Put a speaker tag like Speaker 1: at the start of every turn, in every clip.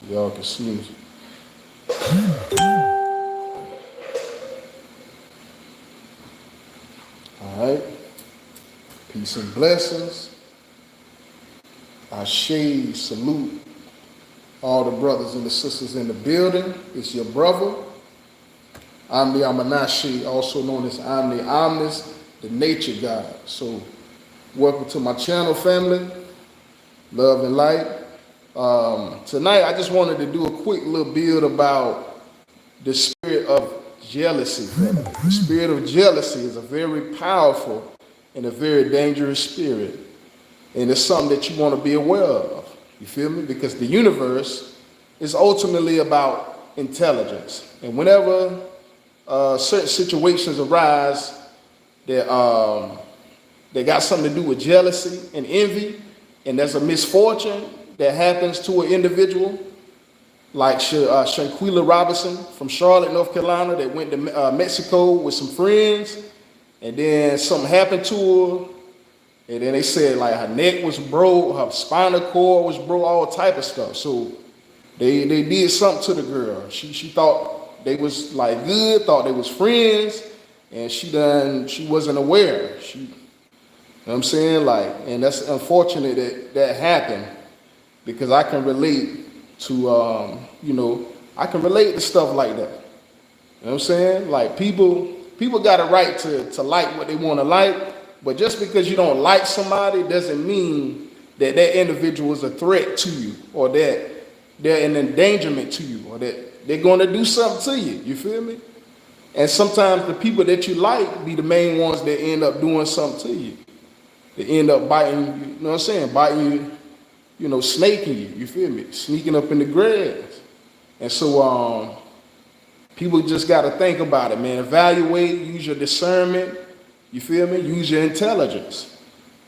Speaker 1: Y'all can see me. All right. Peace and blessings. I salute all the brothers and the sisters in the building. It's your brother, Omniamunase, also known as Omniamunase, the nature God. So, welcome to my channel, family. Love and light. Tonight, I just wanted to do a quick little build about the spirit of jealousy. Family. The spirit of jealousy is a very powerful and a very dangerous spirit. And it's something that you want to be aware of. You feel me? Because the universe is ultimately about intelligence. And whenever certain situations arise that got something to do with jealousy and envy, and there's a misfortune that happens to an individual, like Shanquilla Robinson from Charlotte, North Carolina, that went to Mexico with some friends, and then something happened to her. And then they said like her neck was broke, her spinal cord was broke, all type of stuff. So they did something to the girl. She thought they was like good, thought they was friends, and she wasn't aware. You know what I'm saying? Like, and that's unfortunate that happened, because I can relate to I can relate to stuff like that. You know what I'm saying? Like people got a right to like what they want to like. But just because you don't like somebody doesn't mean that that individual is a threat to you, or that they're an endangerment to you, or that they're going to do something to you. You feel me? And sometimes the people that you like be the main ones that end up doing something to you. They end up biting you, you know what I'm saying? Biting you, snaking you, you feel me? Sneaking up in the grass. And so people just got to think about it, man. Evaluate, use your discernment. You feel me? Use your intelligence.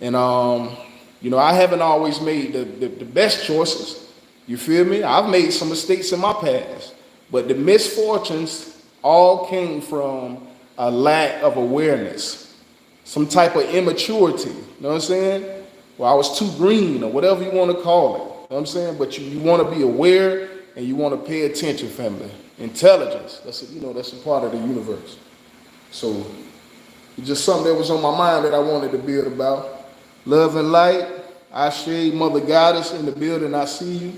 Speaker 1: And, I haven't always made the best choices. You feel me? I've made some mistakes in my past. But the misfortunes all came from a lack of awareness. Some type of immaturity. You know what I'm saying? Well, I was too green, or whatever you want to call it. You know what I'm saying? But you want to be aware, and you want to pay attention, family. Intelligence. That's a part of the universe. So, it's just something that was on my mind that I wanted to build about. Love and light. Ashe, Mother Goddess in the building. I see you.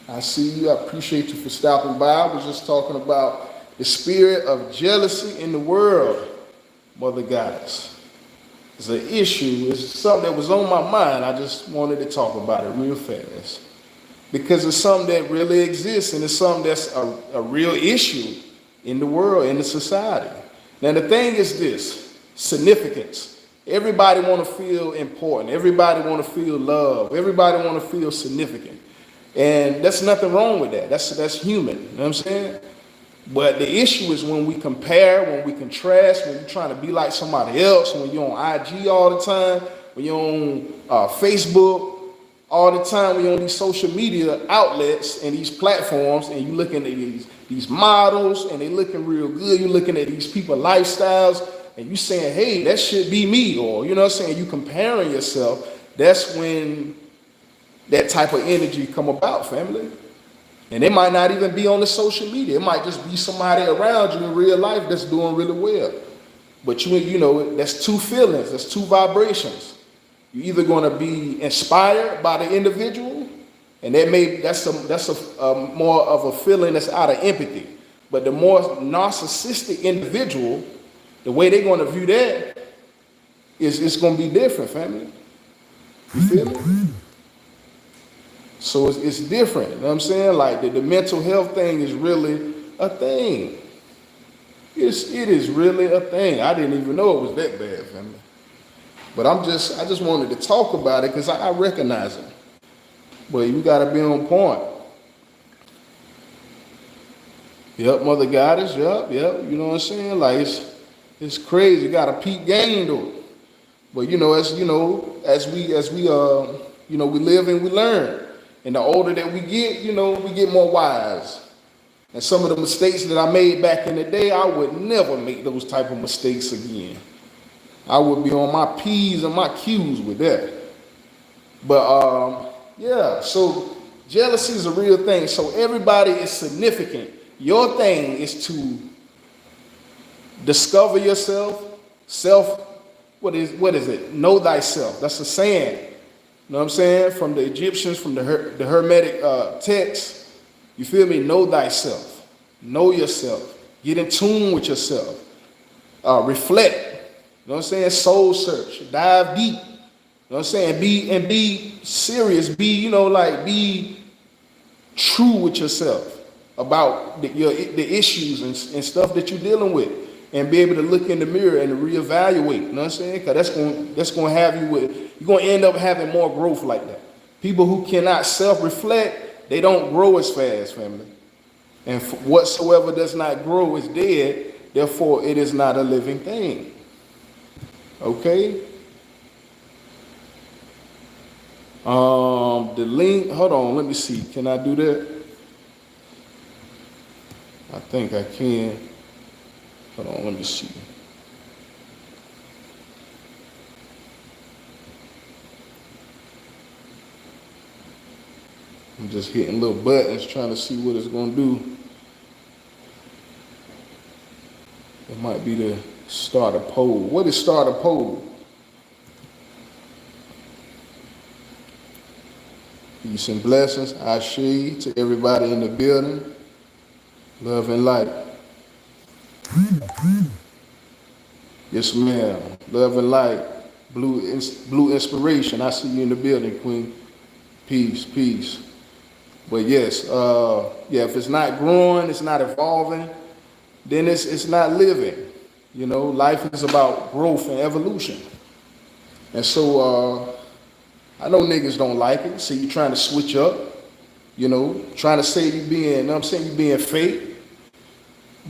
Speaker 1: I see you. I appreciate you for stopping by. I was just talking about the spirit of jealousy in the world, Mother Goddess. It's an issue. It's something that was on my mind. I just wanted to talk about it real fast. Because it's something that really exists, and it's something that's a real issue in the world, in the society. Now, the thing is this, significance. Everybody want to feel important. Everybody want to feel loved. Everybody want to feel significant. And there's nothing wrong with that. That's human. You know what I'm saying? But the issue is when we compare, when we contrast, when you're trying to be like somebody else, when you're on IG all the time, when you're on Facebook all the time, when you're on these social media outlets and these platforms, and you're looking at these models, and they looking real good. You're looking at these people lifestyles, and you saying, hey, that should be me, or you know what I'm saying, you comparing yourself. That's when that type of energy come about, family. And it might not even be on the social media. It might just be somebody around you in real life that's doing really well. But that's two feelings, that's two vibrations. You're either going to be inspired by the individual, and that's a more of a feeling that's out of empathy. But the more narcissistic individual, the way they're going to view that is going to be different, family. You feel me? So it's different. You know what I'm saying? Like the mental health thing is really a thing. It is really a thing. I didn't even know it was that bad, family. But I just wanted to talk about it because I recognize it. But you got to be on point. Yep, Mother Goddess. Yep. You know what I'm saying? Like it's crazy. You got a peak game though. But as we live and we learn. And the older that we get, we get more wise. And some of the mistakes that I made back in the day, I would never make those type of mistakes again. I would be on my P's and my Q's with that. But so Jealousy is a real thing. So everybody is significant. Your thing is to discover yourself, what is it? Know thyself. That's a saying. You know what I'm saying? From the Egyptians, from the Hermetic text. You feel me? Know thyself. Know yourself. Get in tune with yourself. Reflect. You know what I'm saying? Soul search. Dive deep. You know what I'm saying? Be serious. Be true with yourself about the issues and stuff that you're dealing with, and be able to look in the mirror and reevaluate. You know what I'm saying? Because that's going to have you're going to end up having more growth like that. People who cannot self-reflect, they don't grow as fast, family. And whatsoever does not grow is dead. Therefore, it is not a living thing. Okay? The link, hold on, let me see. Can I do that? I think I can. Hold on, let me see. I'm just hitting little buttons trying to see what it's going to do. It might be to start a poll. What is start a poll? Peace and blessings. Ashe to everybody in the building. Love and light. Yes, ma'am. Love and light. Blue inspiration. I see you in the building, Queen. Peace, peace. But yes, if it's not growing, it's not evolving, then it's not living. You know, life is about growth and evolution. And so I know niggas don't like it. See you trying to switch up, you know, trying to say you being fake.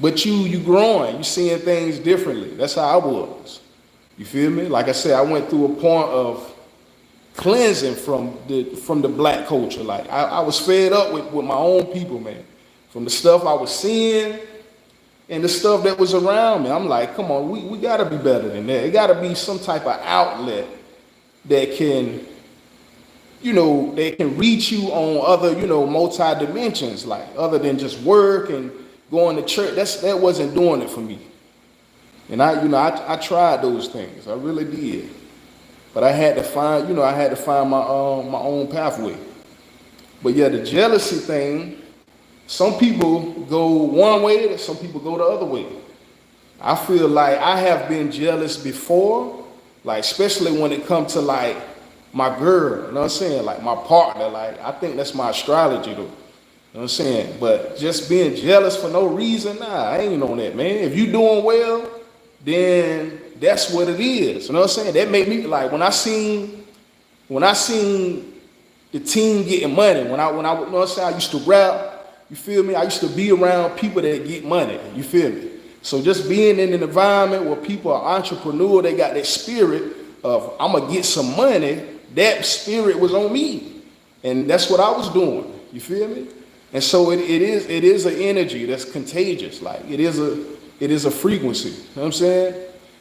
Speaker 1: But you growing, you seeing things differently. That's how I was. You feel me? Like I said, I went through a point of cleansing from the black culture. Like I was fed up with my own people, man. From the stuff I was seeing and the stuff that was around me. I'm like, come on, we gotta be better than that. It gotta be some type of outlet that can, they can reach you on other, multi-dimensions, like other than just work and going to church. That wasn't doing it for me. And I tried those things. I really did. But I had to find, my own pathway. But yeah, the jealousy thing, some people go one way, and some people go the other way. I feel like I have been jealous before, like especially when it comes to like my girl, you know what I'm saying? Like my partner, like I think that's my astrology though. You know what I'm saying? But just being jealous for no reason, nah, I ain't on that, man. If you doing well, then that's what it is. You know what I'm saying? That made me like when I seen the team getting money, when I you know what I'm saying, I used to rap, you feel me? I used to be around people that get money, you feel me? So just being in an environment where people are entrepreneur, they got that spirit of I'm gonna get some money, that spirit was on me. And that's what I was doing. You feel me? And so it is an energy that's contagious. Like it is a frequency. You know what I'm saying?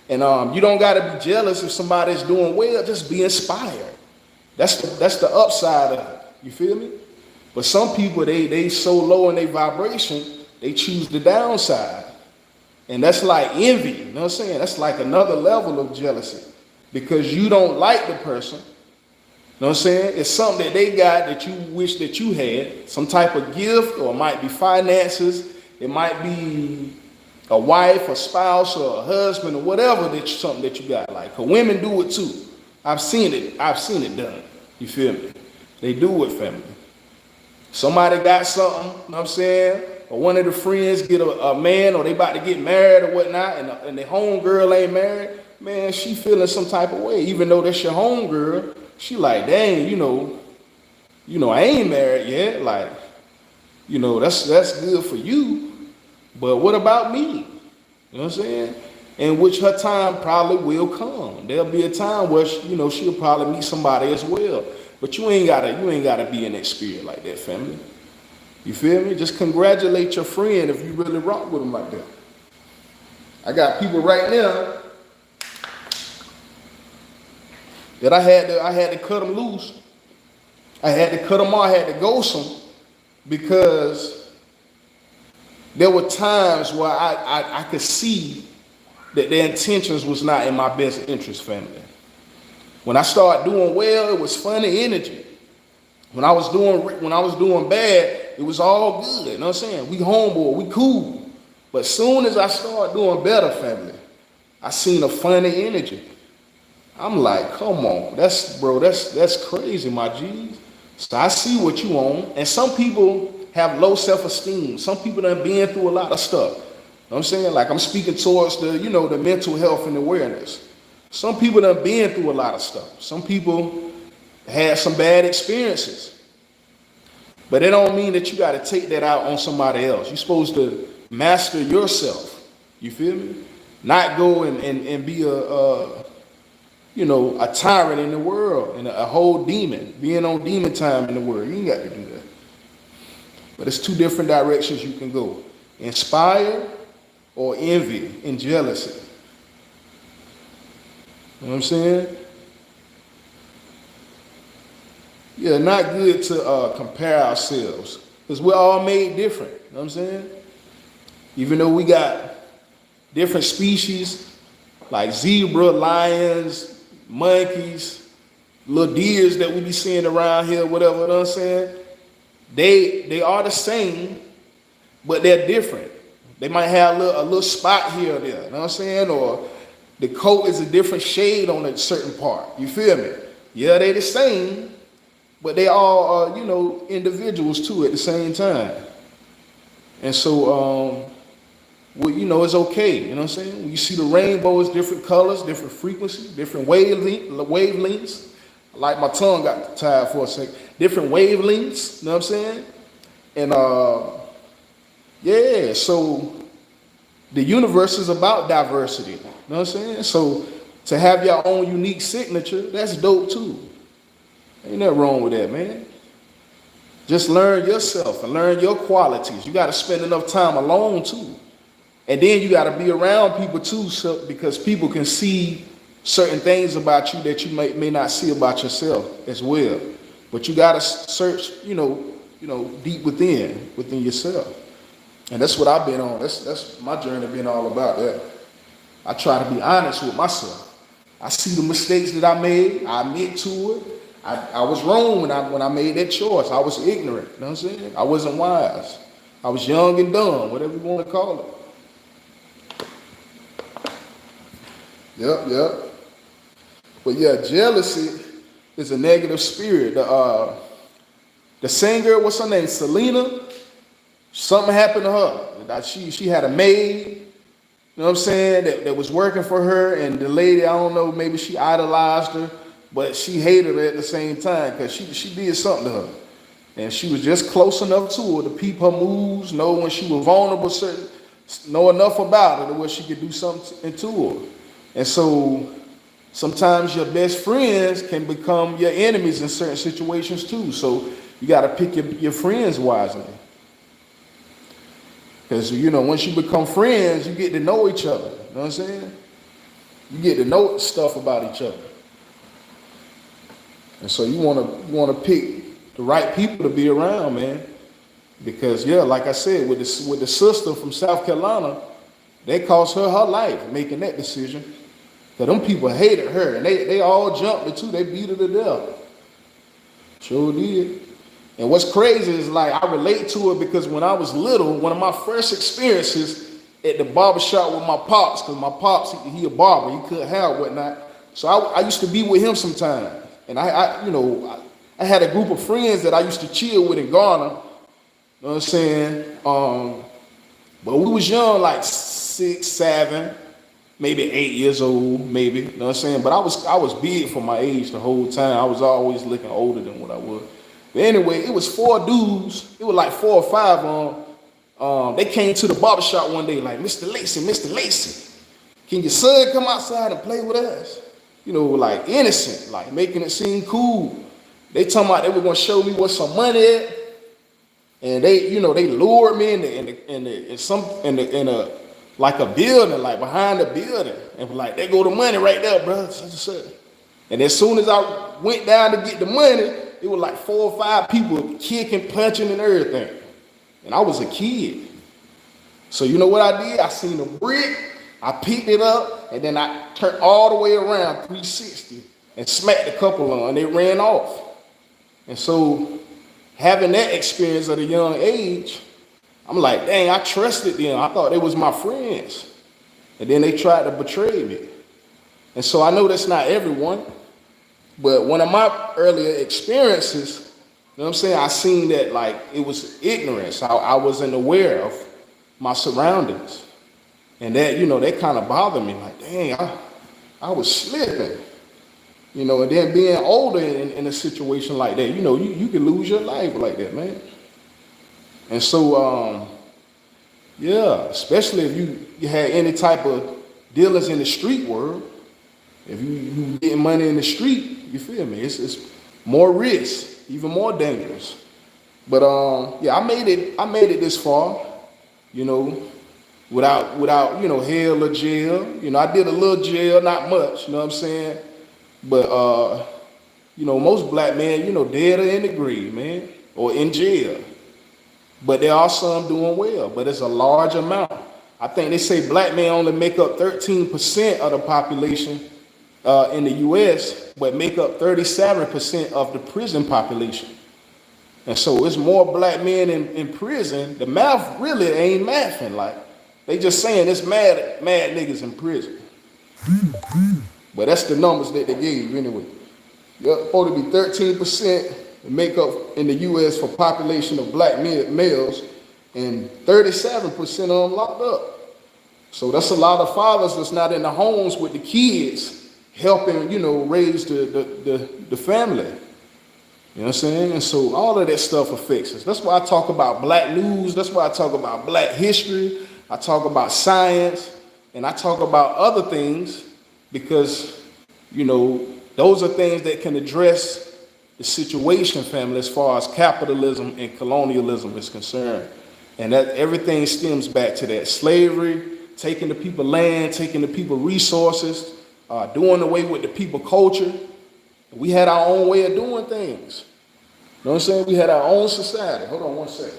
Speaker 1: And you don't gotta be jealous if somebody's doing well, just be inspired. That's the upside of it. You feel me? But some people they so low in their vibration, they choose the downside. And that's like envy. You know what I'm saying? That's like another level of jealousy. Because you don't like the person. You know what I'm saying? It's something that they got that you wish that you had. Some type of gift, or it might be finances. It might be a wife, a spouse, or a husband, or whatever something that you got. Like, 'cause women do it too. I've seen it done. You feel me? They do it, family. Somebody got something, you know what I'm saying? Or one of the friends get a man, or they about to get married or whatnot, and the homegirl ain't married, man, she feeling some type of way. Even though that's your homegirl, she like, dang, I ain't married yet. Like, that's good for you. But what about me? You know what I'm saying? In which her time probably will come. There'll be a time where she'll probably meet somebody as well. But you ain't gotta be in that spirit like that, family. You feel me? Just congratulate your friend if you really rock with them like that. I got people right now that I had to cut them loose I had to cut them off, I had to ghost them, because there were times where I could see that their intentions was not in my best interest, family. When I started doing well, it was funny energy. When I was doing bad, it was all good. You know what I'm saying? We homeboy, we cool. But soon as I started doing better, family, I seen a funny energy. I'm like, come on, that's crazy, my G's. So I see what you on. And some people have low self-esteem. Some people done been through a lot of stuff. You know what I'm saying? Like, I'm speaking towards the mental health and awareness. Some people done been through a lot of stuff. Some people had some bad experiences. But it don't mean that you got to take that out on somebody else. You're supposed to master yourself. You feel me? Not go and be a tyrant in the world and a whole demon, being on demon time in the world. You ain't got to do that. But it's two different directions you can go. Inspire or envy and jealousy. You know what I'm saying? Yeah, not good to compare ourselves, because we're all made different. You know what I'm saying? Even though we got different species like zebra, lions, monkeys, little deers that we be seeing around here, whatever, you know what I'm saying? They are the same, but they're different. They might have a little spot here or there, you know what I'm saying? Or the coat is a different shade on a certain part. You feel me? Yeah, they the same, but they all are, individuals too at the same time. And so, it's okay. You know what I'm saying? When you see the rainbow, is different colors, different frequencies, different wavelengths. Like my tongue got tired for a second. Different wavelengths, you know what I'm saying? And so the universe is about diversity. You know what I'm saying? So to have your own unique signature, that's dope too. Ain't nothing wrong with that, man. Just learn yourself and learn your qualities. You got to spend enough time alone too. And then you got to be around people too, because people can see certain things about you that you may not see about yourself as well. But you got to search, deep within yourself. And that's what I've been on. That's my journey been all about that. I try to be honest with myself. I see the mistakes that I made. I admit to it. I was wrong when I made that choice. I was ignorant. You know what I'm saying? I wasn't wise. I was young and dumb, whatever you want to call it. Yep. But yeah, jealousy is a negative spirit. The singer, what's her name? Selena. Something happened to her. She had a maid, you know what I'm saying, that was working for her, and the lady, I don't know, maybe she idolized her, but she hated her at the same time because she did something to her. And she was just close enough to her to peep her moves, know when she was vulnerable, know enough about her to where she could do something to her. And so sometimes your best friends can become your enemies in certain situations too. So you got to pick your friends wisely. Because, once you become friends, you get to know each other. You know what I'm saying? You get to know stuff about each other. And so you want to pick the right people to be around, man. Because, like I said, with the sister from South Carolina, they cost her life making that decision. Because them people hated her, and they all jumped her too. They beat her to death. Sure did. And what's crazy is, like, I relate to it because when I was little, one of my first experiences at the barbershop with my pops, because my pops, he a barber, he cut hair and whatnot. So I used to be with him sometimes. And I had a group of friends that I used to chill with in Ghana. You know what I'm saying? But we was young, like 6, 7, maybe 8 years old, maybe. You know what I'm saying? But I was big for my age the whole time. I was always looking older than what I was. But anyway, it was 4 dudes. It was like 4 or 5 of them. They came to the barbershop one day like, Mr. Lacy, can your son come outside and play with us? Like innocent, like making it seem cool. They talking about they were going to show me where some money at. And they lured me in like a building, like behind the building. And was like, there go the money right there, bro. And as soon as I went down to get the money, it was like 4 or 5 people kicking, punching, and everything. And I was a kid. So you know what I did? I seen a brick, I picked it up, and then I turned all the way around 360 and smacked a couple on, and they ran off. And so having that experience at a young age, I'm like, dang, I trusted them. I thought they was my friends. And then they tried to betray me. And so I know that's not everyone, but one of my earlier experiences, you know what I'm saying, I seen that like it was ignorance. I wasn't aware of my surroundings. And that, you know, that kind of bothered me. Like, dang, I was slipping. You know, and then being older in a situation like that, you know, you can lose your life like that, man. And so, yeah, especially if you had any type of dealings in the street world, if you getting money in the street, you feel me? It's more risk, even more dangerous. But yeah, I made it this far, you know, without you know, hell or jail. You know, I did a little jail, not much, you know what I'm saying? But you know, most black men, you know, dead or in the grave, man, or in jail. But there are some doing well, but it's a large amount. I think they say black men only make up 13% of the population in the U.S., but make up 37% of the prison population. And so it's more black men in prison. The math really ain't mathing. Like, they just saying it's mad niggas in prison. But that's the numbers that they gave you anyway. You're supposed to be 13% make up in the U.S. for population of black males, and 37% of them locked up. So that's a lot of fathers that's not in the homes with the kids, helping, you know, raise the family. You know what I'm saying? And so all of that stuff affects us. That's why I talk about black news. That's why I talk about black history. I talk about science, and I talk about other things because, you know, those are things that can address the situation, family, as far as capitalism and colonialism is concerned. And that everything stems back to that. Slavery, taking the people land, taking the people resources, doing away with the people culture. We had our own way of doing things. You know what I'm saying? We had our own society. Hold on one second.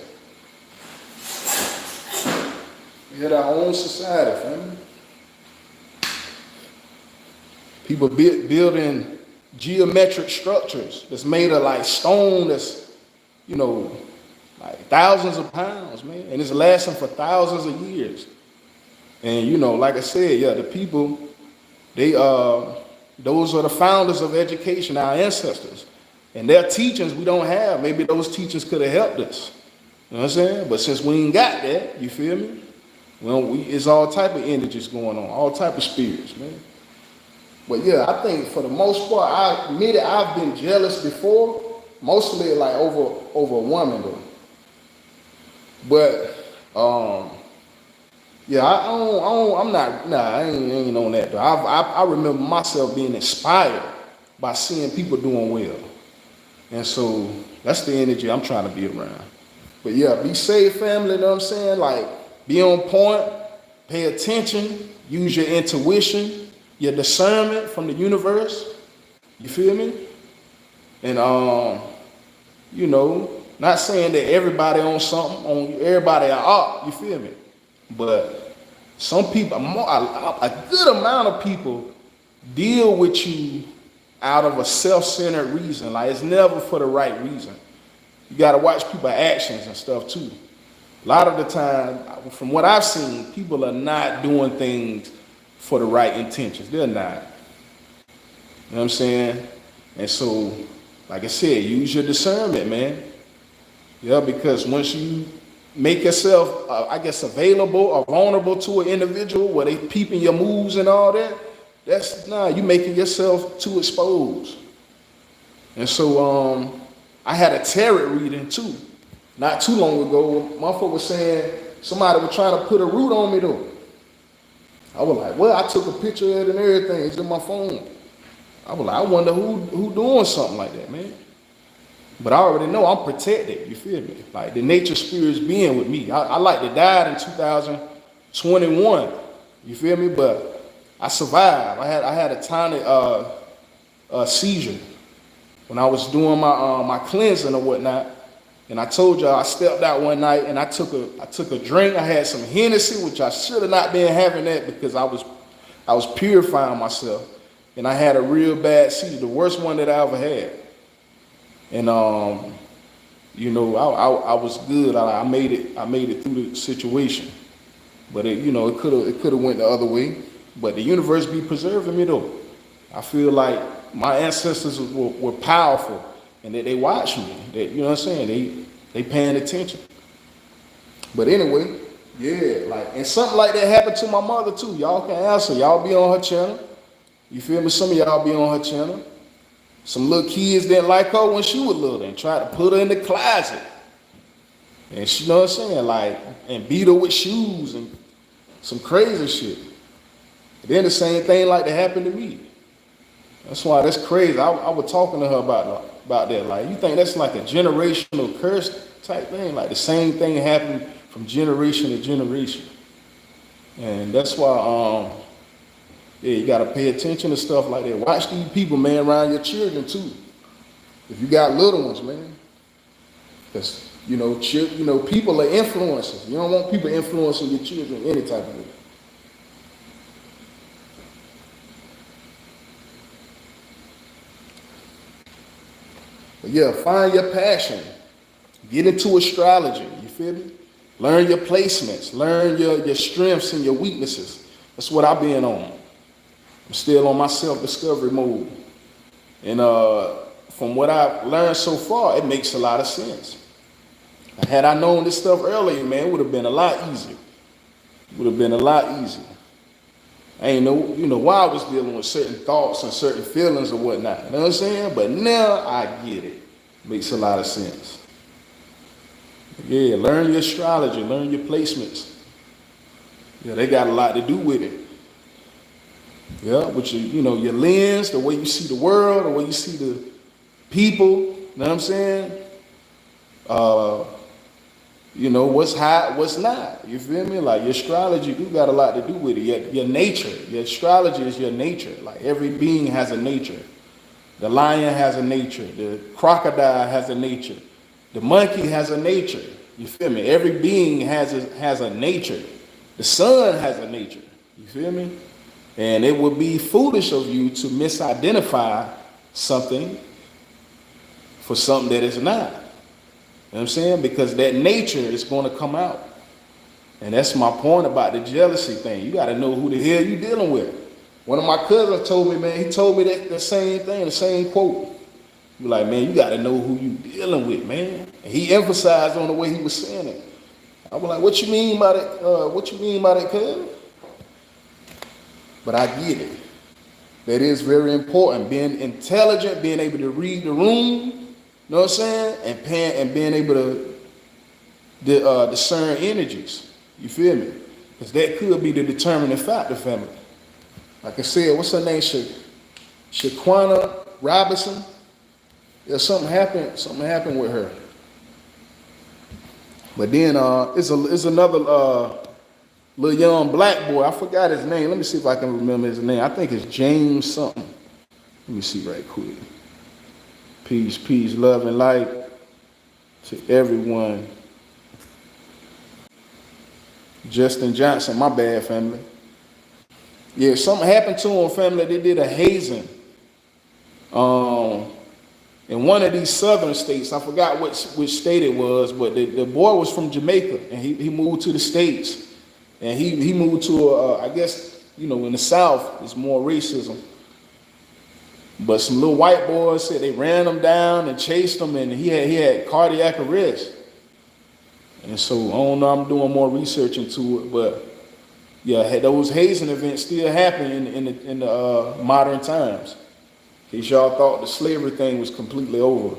Speaker 1: We had our own society, family. People building geometric structures that's made of like stone that's, you know, like thousands of pounds, man. And it's lasting for thousands of years. And, you know, like I said, yeah, the people, those are the founders of education, our ancestors. And their teachings we don't have. Maybe those teachers could have helped us. You know what I'm saying? But since we ain't got that, you feel me? Well, it's all type of energies going on, all type of spirits, man. But yeah, I think for the most part, I admit it, I've been jealous before, mostly like over a woman though. But yeah, I ain't on that though. I remember myself being inspired by seeing people doing well. And so that's the energy I'm trying to be around. But yeah, be safe, family, you know what I'm saying? Like, be on point, pay attention, use your intuition, your discernment from the universe. You feel me? And you know, not saying that everybody on something, everybody are up, you feel me? But some people, a good amount of people deal with you out of a self-centered reason. Like, it's never for the right reason. You gotta watch people's actions and stuff too. A lot of the time, from what I've seen, people are not doing things for the right intentions. They're not. You know what I'm saying? And so, like I said, use your discernment, man. Yeah, because once you make yourself, available or vulnerable to an individual where they peeping your moves and all that, you making yourself too exposed. And so, I had a tarot reading too, not too long ago. Motherfucker was saying somebody was trying to put a root on me though. I was like, well, I took a picture of it and everything. It's in my phone. I was like, I wonder who doing something like that, man. But I already know I'm protected, you feel me? Like, the nature spirits being with me. I like to die in 2021, you feel me? But I survived. I had a tiny seizure when I was doing my cleansing or whatnot, and I told y'all I stepped out one night and I took a drink. I had some Hennessy, which I should have not been having that because I was purifying myself, and I had a real bad seizure, the worst one that I ever had. And you know, I was good. I made it through the situation, but it could have went the other way. But the universe be preserving me though. I feel like my ancestors were powerful, and that they watch me. That, you know what I'm saying? They paying attention. But anyway, yeah, like, and something like that happened to my mother too. Y'all can answer. Y'all be on her channel. You feel me? Some of y'all be on her channel. Some little kids didn't like her when she was little and tried to put her in the closet. And she, you know what I'm saying? Like, and beat her with shoes and some crazy shit. And then the same thing like that happened to me. That's why that's crazy. I was talking to her about that. Like, you think that's like a generational curse type thing? Like the same thing happened from generation to generation. And that's why, yeah, you gotta pay attention to stuff like that. Watch these people, man, around your children too. If you got little ones, man. Because, people are influencers. You don't want people influencing your children any type of way. But yeah, find your passion. Get into astrology, you feel me? Learn your placements. Learn your strengths and your weaknesses. That's what I've been on. I'm still on my self-discovery mode. And from what I've learned so far, it makes a lot of sense. Had I known this stuff earlier, man, it would have been a lot easier. It would have been a lot easier. I ain't know why I was dealing with certain thoughts and certain feelings or whatnot. You know what I'm saying? But now I get it. Makes a lot of sense. Yeah, learn your astrology, learn your placements. Yeah, they got a lot to do with it. Yeah, with your lens, the way you see the world, the way you see the people, you know what I'm saying? What's hot, what's not. You feel me? Like your astrology do got a lot to do with it. Your nature. Your astrology is your nature. Like every being has a nature. The lion has a nature. The crocodile has a nature. The monkey has a nature. You feel me? Every being has a nature. The sun has a nature. You feel me? And it would be foolish of you to misidentify something for something that it's not. You know what I'm saying? Because that nature is going to come out. And that's my point about the jealousy thing. You got to know who the hell you dealing with. One of my cousins told me, man, he told me that the same thing, the same quote. He was like, man, you got to know who you dealing with, man. And he emphasized on the way he was saying it. I was like, what you mean by that? What you mean by that, cuz? But I get it. That is very important. Being intelligent, being able to read the room, you know what I'm saying? And being able to discern energies. You feel me? Because that could be the determining factor, family. Like I said, what's her name? Shaquana Robinson. Yeah, something happened with her. But then it's another little young black boy. I forgot his name. Let me see if I can remember his name. I think it's James something. Let me see right quick. Peace, love, and light to everyone. Justin Johnson, my bad, family. Yeah, something happened to him, family. They did a hazing. In one of these southern states, I forgot which state it was, but the boy was from Jamaica, and he moved to the States. And he moved to, I guess, in the South, there's more racism. But some little white boys said they ran him down and chased him, and he had cardiac arrest. And so, I don't know, I'm doing more research into it, but yeah, those hazing events still happen in the modern times. In case y'all thought the slavery thing was completely over.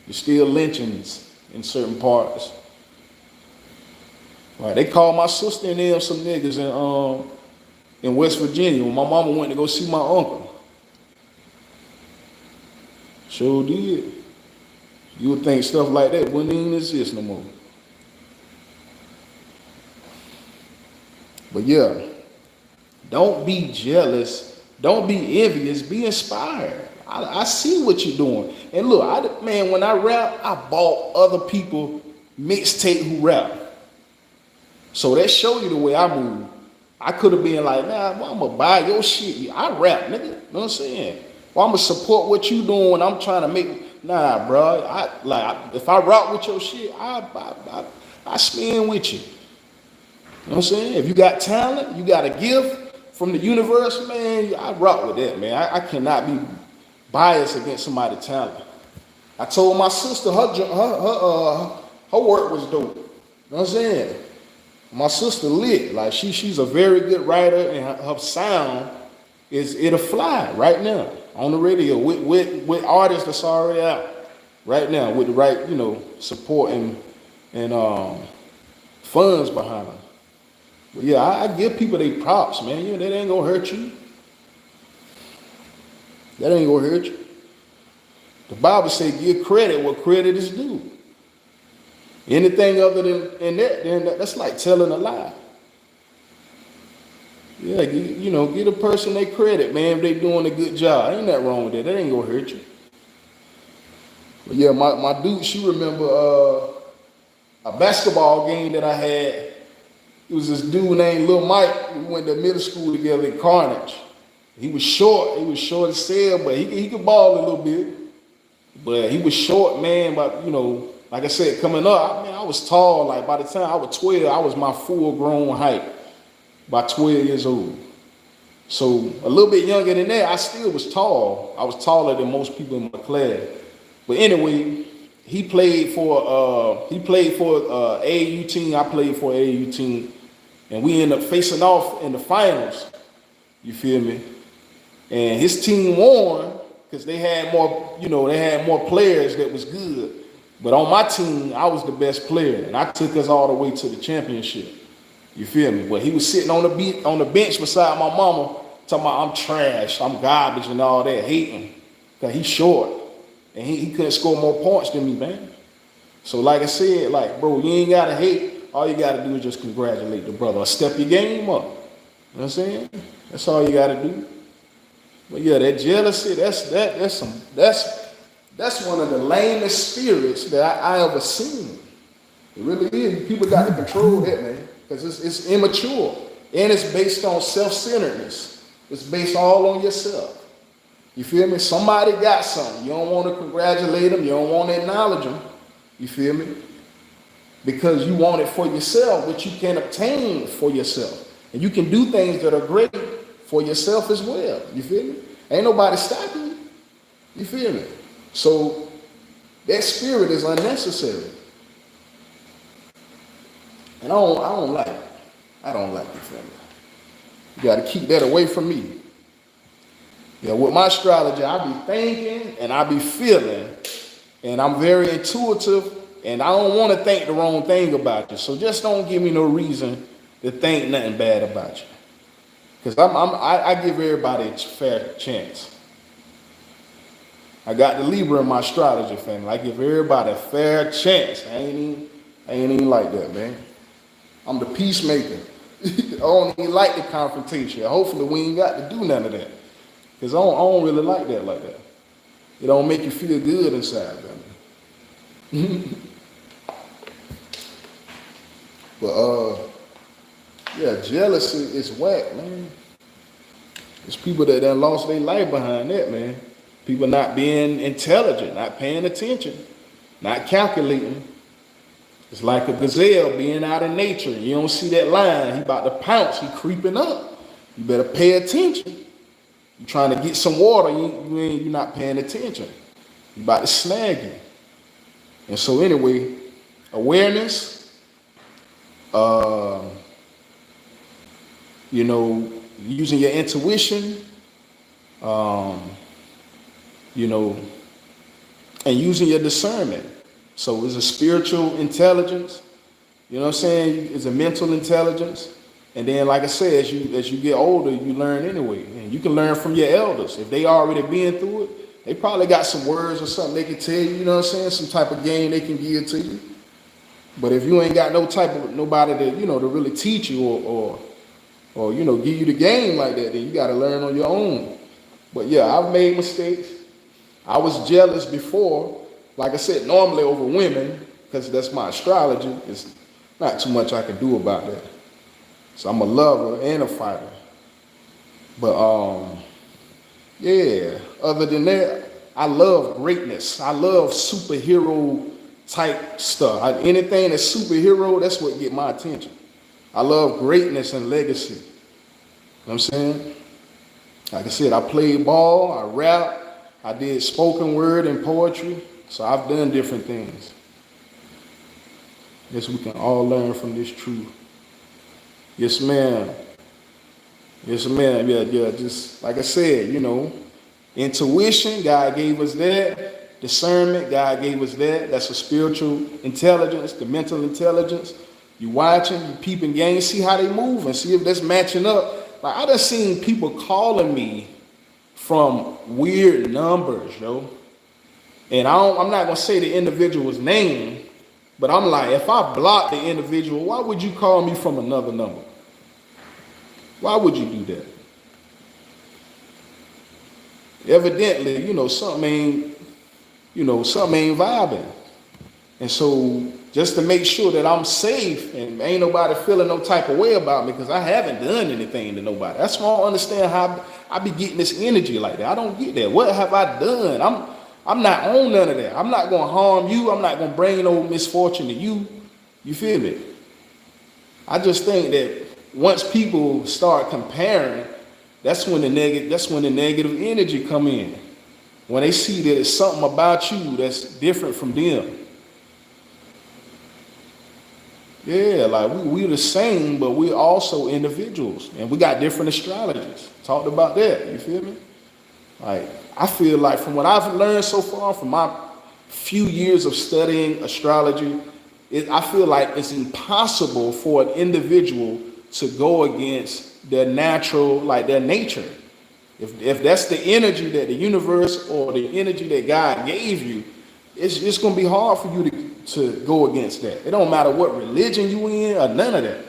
Speaker 1: There's still lynchings in certain parts. Right, they called my sister and them some niggas in West Virginia when my mama went to go see my uncle. Sure did. You would think stuff like that wouldn't even exist no more. But yeah, don't be jealous. Don't be envious. Be inspired. I see what you're doing. And look, man, when I rap, I bought other people mixtape who rap. So that show you the way I move. I could have been like, nah, well, I'm gonna buy your shit. I rap, nigga. You know what I'm saying? Well, I'm gonna support what you doing when I'm trying to make. Nah, bro. If I rock with your shit, I spin with you. You know what I'm saying? If you got talent, you got a gift from the universe, man, I rock with that, man. I cannot be biased against somebody's talent. I told my sister her work was dope. You know what I'm saying? My sister lit. Like she's a very good writer, and her sound it'll fly right now on the radio with artists that's already out right now with the right, support and funds behind them. But yeah, I give people their props, man. That ain't gonna hurt you. That ain't gonna hurt you. The Bible says give credit what credit is due. Anything other than that, then that's like telling a lie. Yeah, give a person their credit, man, if they doing a good job. Ain't nothing wrong with that. That ain't gonna hurt you. But yeah, my dude, she remember a basketball game that I had. It was this dude named Lil Mike. We went to middle school together in Carnage. He was short. He was short as hell, but he could ball a little bit. But he was short, man. But like I said, coming up, I was tall. Like by the time I was 12, I was my full-grown height. By 12 years old. So a little bit younger than that, I still was tall. I was taller than most people in my class. But anyway, he played for AAU team. I played for AAU team, and we ended up facing off in the finals. You feel me? And his team won because they had more players that was good. But on my team, I was the best player, and I took us all the way to the championship. You feel me? But he was sitting on the bench beside my mama, talking about I'm trash, I'm garbage, and all that, hating, cause he's short, and he couldn't score more points than me, man. So like I said, like bro, you ain't gotta hate. All you gotta do is just congratulate the brother, or step your game up. You know what I'm saying? That's all you gotta do. But yeah, that jealousy, that's one of the lamest spirits that I ever seen. It really is. People got to control that, man, because it's immature and it's based on self-centeredness. It's based all on yourself. You feel me? Somebody got something. You don't want to congratulate them. You don't want to acknowledge them. You feel me? Because you want it for yourself, which you can obtain for yourself. And you can do things that are great for yourself as well. You feel me? Ain't nobody stopping you. You feel me? So that spirit is unnecessary. And I don't like it. I don't like it, family. You got to keep that away from me. Yeah, with my astrology, I be thinking and I be feeling, and I'm very intuitive, and I don't want to think the wrong thing about you. So just don't give me no reason to think nothing bad about you, because I give everybody a fair chance. I got the Libra in my astrology, family. I give everybody a fair chance. I ain't even like that, man. I'm the peacemaker. I don't even like the confrontation. Hopefully we ain't got to do none of that. Because I don't really like that like that. It don't make you feel good inside, man. But yeah, jealousy is whack, man. There's people that done lost their life behind that, man. People not being intelligent, not paying attention, not calculating. It's like a gazelle being out in nature. You don't see that lion, he about to pounce, he creeping up. You better pay attention. You're trying to get some water, you're not paying attention. You about to snag you. And so anyway, awareness, using your intuition, and using your discernment. So it's a spiritual intelligence, you know what I'm saying? It's a mental intelligence. And then, like I said, as you get older, you learn anyway. And you can learn from your elders. If they already been through it, they probably got some words or something they can tell you, you know what I'm saying? Some type of game they can give to you. But if you ain't got nobody to, to really teach you or give you the game like that, then you got to learn on your own. But yeah, I've made mistakes. I was jealous before, like I said, normally over women, because that's my astrology. It's not too much I can do about that. So I'm a lover and a fighter. But yeah, other than that, I love greatness. I love superhero type stuff. Anything that's superhero, that's what get my attention. I love greatness and legacy. You know what I'm saying? Like I said, I played ball, I rap, I did spoken word and poetry. So I've done different things. Guess we can all learn from this truth. Yes, ma'am. Yes, ma'am. Yeah. Just like I said, intuition, God gave us that. Discernment, God gave us that. That's a spiritual intelligence, the mental intelligence. You watching, you peeping game, see how they move and see if that's matching up. Like I done seen people calling me from weird numbers, yo. And I'm not gonna say the individual's name, but I'm like, if I block the individual, why would you call me from another number? Why would you do that? Evidently, something ain't vibing. And so just to make sure that I'm safe and ain't nobody feeling no type of way about me, because I haven't done anything to nobody. That's why I don't understand how I be getting this energy like that. I don't get that. What have I done? I'm not on none of that. I'm not gonna harm you. I'm not gonna bring no misfortune to you. You feel me? I just think that once people start comparing, that's when the negative energy come in. When they see that it's something about you that's different from them. Yeah, like we're the same, but we're also individuals. And we got different astrologies. Talked about that, you feel me? Like, I feel like from what I've learned so far, from my few years of studying astrology, I feel like it's impossible for an individual to go against their natural, like their nature. If that's the energy that the universe or the energy that God gave you, it's going to be hard for you to go against that. It don't matter what religion you in or none of that.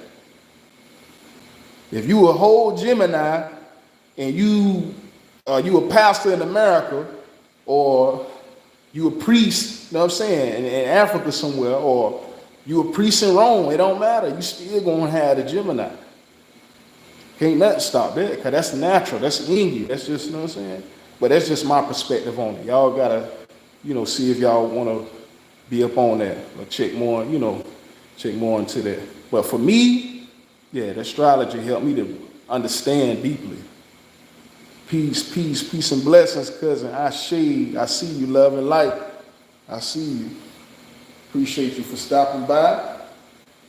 Speaker 1: If you a whole Gemini and you a pastor in America, or you a priest, you know what I'm saying, in Africa somewhere, or you a priest in Rome, it don't matter. You still going to have the Gemini. Can't nothing stop that, because that's natural. That's in you. That's just, you know what I'm saying? But that's just my perspective on it. Y'all got to, see if y'all want to be up on that or check more into that. But for me, yeah, the astrology helped me to understand deeply. Peace and blessings, cousin. I see you, love and light. I see you. Appreciate you for stopping by.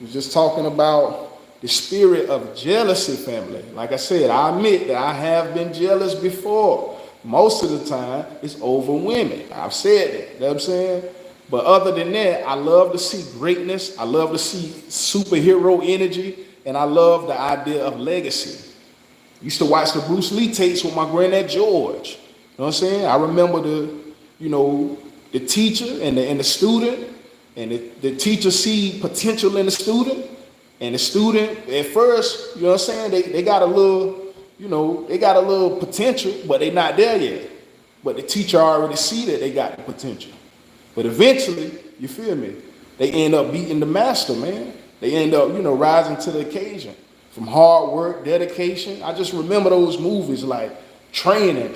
Speaker 1: We're just talking about the spirit of jealousy, family. Like I said, I admit that I have been jealous before. Most of the time, it's over women. I've said that, you know what I'm saying? But other than that, I love to see greatness. I love to see superhero energy. And I love the idea of legacy. Used to watch the Bruce Lee tapes with my granddad George. You know what I'm saying? I remember the teacher and the student, and the teacher see potential in the student, and the student at first, you know what I'm saying, they got a little potential, but they not there yet. But the teacher already see that they got the potential. But eventually, you feel me, they end up beating the master, man. They end up, rising to the occasion. From hard work, dedication. I just remember those movies like training,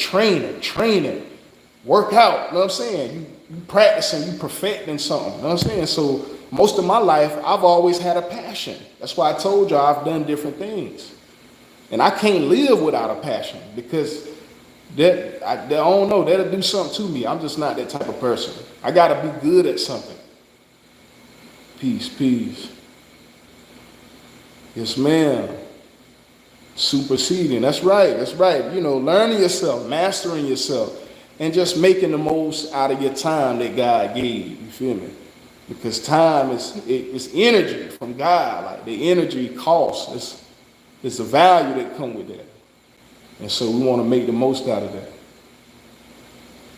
Speaker 1: work out, you know what I'm saying? You practicing, you perfecting something, you know what I'm saying? So most of my life, I've always had a passion. That's why I told you I've done different things. And I can't live without a passion, because I don't know, that'll do something to me. I'm just not that type of person. I gotta be good at something. Peace. Yes, ma'am. Superseding. That's right. Learning yourself, mastering yourself, and just making the most out of your time that God gave you. You feel me? Because time is energy from God. Like the energy costs. It's a value that comes with that. And so we want to make the most out of that.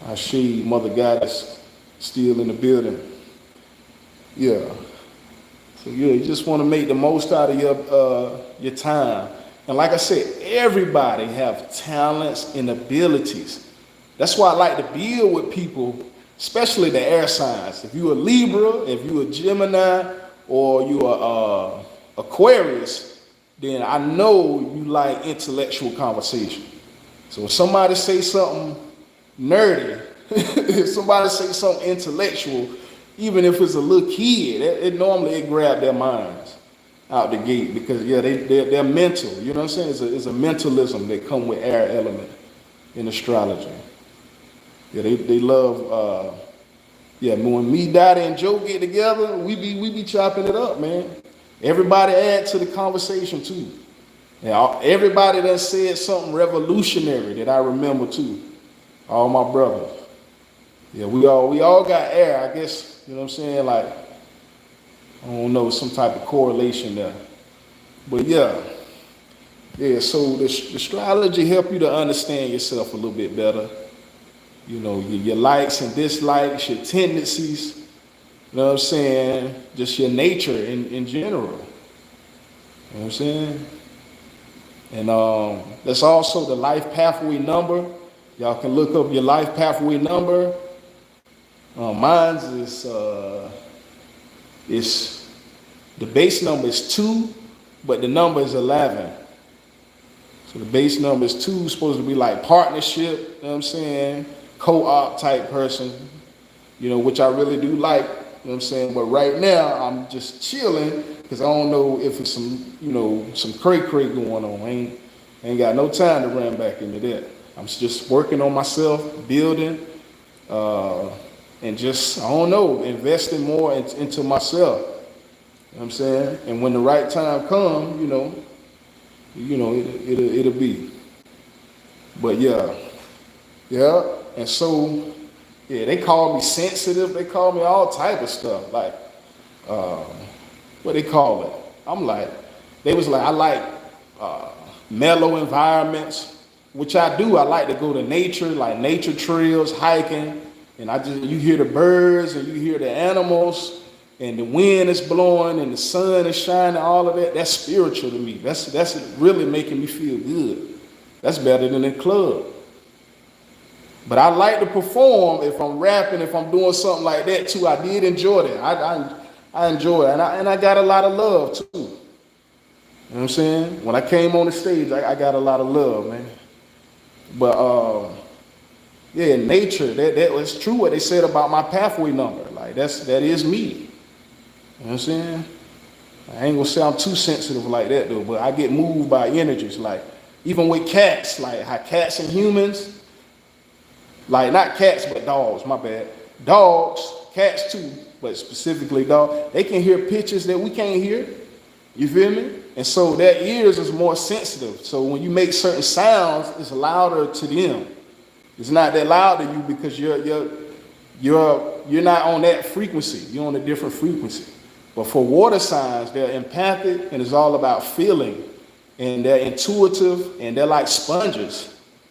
Speaker 1: I see Mother Goddess still in the building. Yeah. So you just want to make the most out of your time. And like I said, everybody have talents and abilities. That's why I like to build with people, especially the air signs. If you're a Libra, if you're a Gemini, or you're a Aquarius, then I know you like intellectual conversation. So if somebody say something nerdy, if somebody say something intellectual, even if it's a little kid, it normally grab their minds out the gate because they're mental. You know what I'm saying? It's a mentalism that come with air element in astrology. Yeah, they love. When me, Daddy, and Joe get together, we be chopping it up, man. Everybody add to the conversation too. Yeah, everybody that said something revolutionary that I remember too. All my brothers. Yeah, we all got air, I guess. You know what I'm saying? Like, I don't know, some type of correlation there. But yeah. So the astrology help you to understand yourself a little bit better. You know, your likes and dislikes, your tendencies, you know what I'm saying? Just your nature in general. You know what I'm saying? And that's also the life pathway number. Y'all can look up your life pathway number. Mine's is the base number is 2, but the number is 11. So the base number is 2, supposed to be like partnership, you know what I'm saying? Co-op type person, you know, which I really do like, you know what I'm saying? But right now, I'm just chilling because I don't know if it's some cray-cray going on. I ain't got no time to run back into that. I'm just working on myself, building, and just, I don't know, investing more into myself. You know what I'm saying? And when the right time comes, it'll be. But yeah. And so, they call me sensitive. They call me all type of stuff. Like, what they call it? I'm like, they was like, I like mellow environments, which I do. I like to go to nature, like nature trails, hiking. And you hear the birds and you hear the animals and the wind is blowing and the sun is shining, all of that. That's spiritual to me. That's really making me feel good. That's better than the club. But I like to perform if I'm rapping, if I'm doing something like that too. I did enjoy that. I enjoy it. And I got a lot of love too. You know what I'm saying? When I came on the stage, I got a lot of love, man. But nature, that was true what they said about my pathway number. Like that is me. You know what I'm saying? I ain't gonna say I'm too sensitive like that though, but I get moved by energies. Like even with cats, like how cats and humans, like not cats but dogs, my bad. Dogs, cats too, but specifically dogs, they can hear pitches that we can't hear. You feel me? And so their ears is more sensitive. So when you make certain sounds, it's louder to them. It's not that loud to you because you're not on that frequency. You're on a different frequency. But for water signs, they're empathic and it's all about feeling. And they're intuitive and they're like sponges.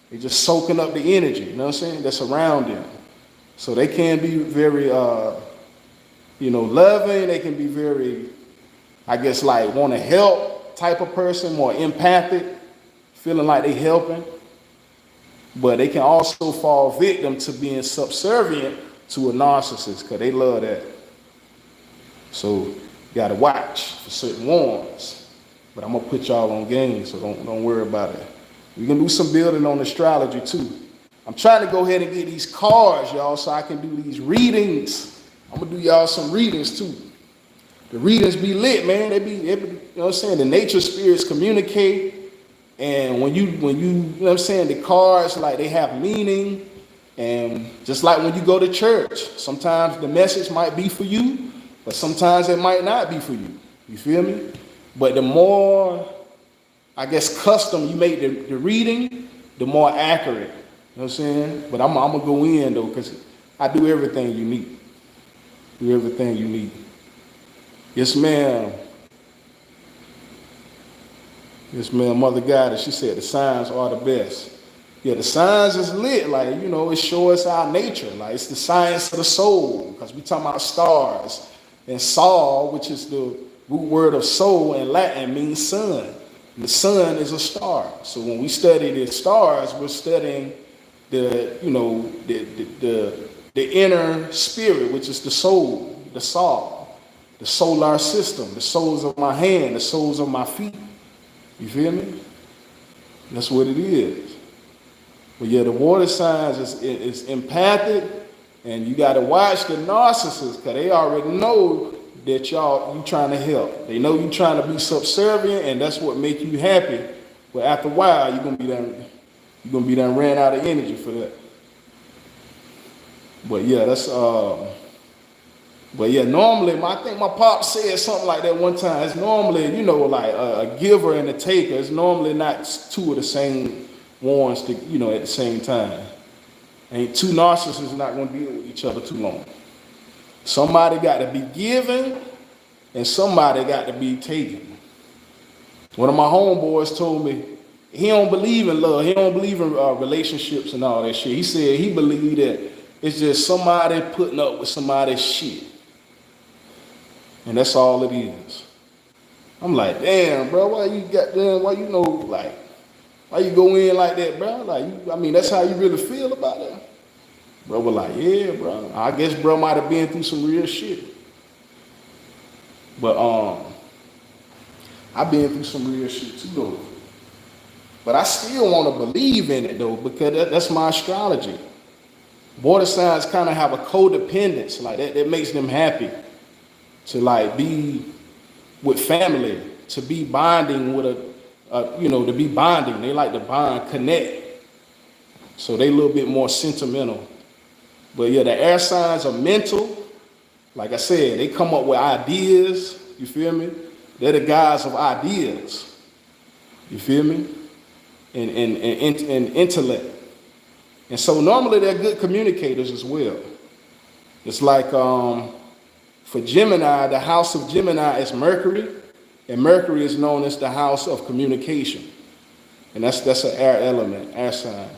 Speaker 1: They're just soaking up the energy, you know what I'm saying, that's around them. So they can be very, loving. They can be very, I guess, like want to help type of person, more empathic, feeling like they helping. But they can also fall victim to being subservient to a narcissist because they love that. So you got to watch for certain ones. But I'm going to put y'all on game, so don't worry about it. We can do some building on astrology too. I'm trying to go ahead and get these cards, y'all, so I can do these readings. I'm going to do y'all some readings too. The readings be lit, man. They be, you know what I'm saying? The nature spirits communicate. And when you know what I'm saying, the cards, like they have meaning. And just like when you go to church, sometimes the message might be for you, but sometimes it might not be for you. You feel me? But the more, I guess, custom you make the reading, the more accurate. You know what I'm saying? But I'm going to go in, though, because I do everything unique. Do everything unique. Yes, ma'am. Yes, ma'am, Mother Goddess, she said the signs are the best. Yeah, the signs is lit, like, it shows us our nature. Like, it's the science of the soul, because we talking about stars. And Sol, which is the root word of soul in Latin, means sun. And the sun is a star. So when we study the stars, we're studying the inner spirit, which is the soul, the solar system, the soles of my hand, the soles of my feet. You feel me? That's what it is. But yeah, the water signs is empathic, and you got to watch the narcissists, because they already know that you trying to help. They know you trying to be subservient, and that's what make you happy. But after a while, you're gonna be done ran out of energy for that. But yeah, normally, I think my pop said something like that one time. It's normally, like a giver and a taker. It's normally not two of the same ones, at the same time. And two narcissists not going to deal with each other too long. Somebody got to be given, and somebody got to be taken. One of my homeboys told me he don't believe in love. He don't believe in relationships and all that shit. He said he believed that it's just somebody putting up with somebody's shit. And that's all it is. I'm like, damn, bro, why you go in like that, bro? That's how you really feel about it. Bro was like, yeah, bro. I guess bro might have been through some real shit. But I've been through some real shit too, though. But I still want to believe in it, though, because that's my astrology. Water signs kind of have a codependence, like that makes them happy to like be with family, to be bonding with to be bonding. They like to bond, connect. So they a little bit more sentimental. But yeah, the air signs are mental. Like I said, they come up with ideas. You feel me? They're the guys of ideas. You feel me? And intellect. And so normally they're good communicators as well. It's like for Gemini, the house of Gemini is Mercury, and Mercury is known as the house of communication. And that's an air element, air sign.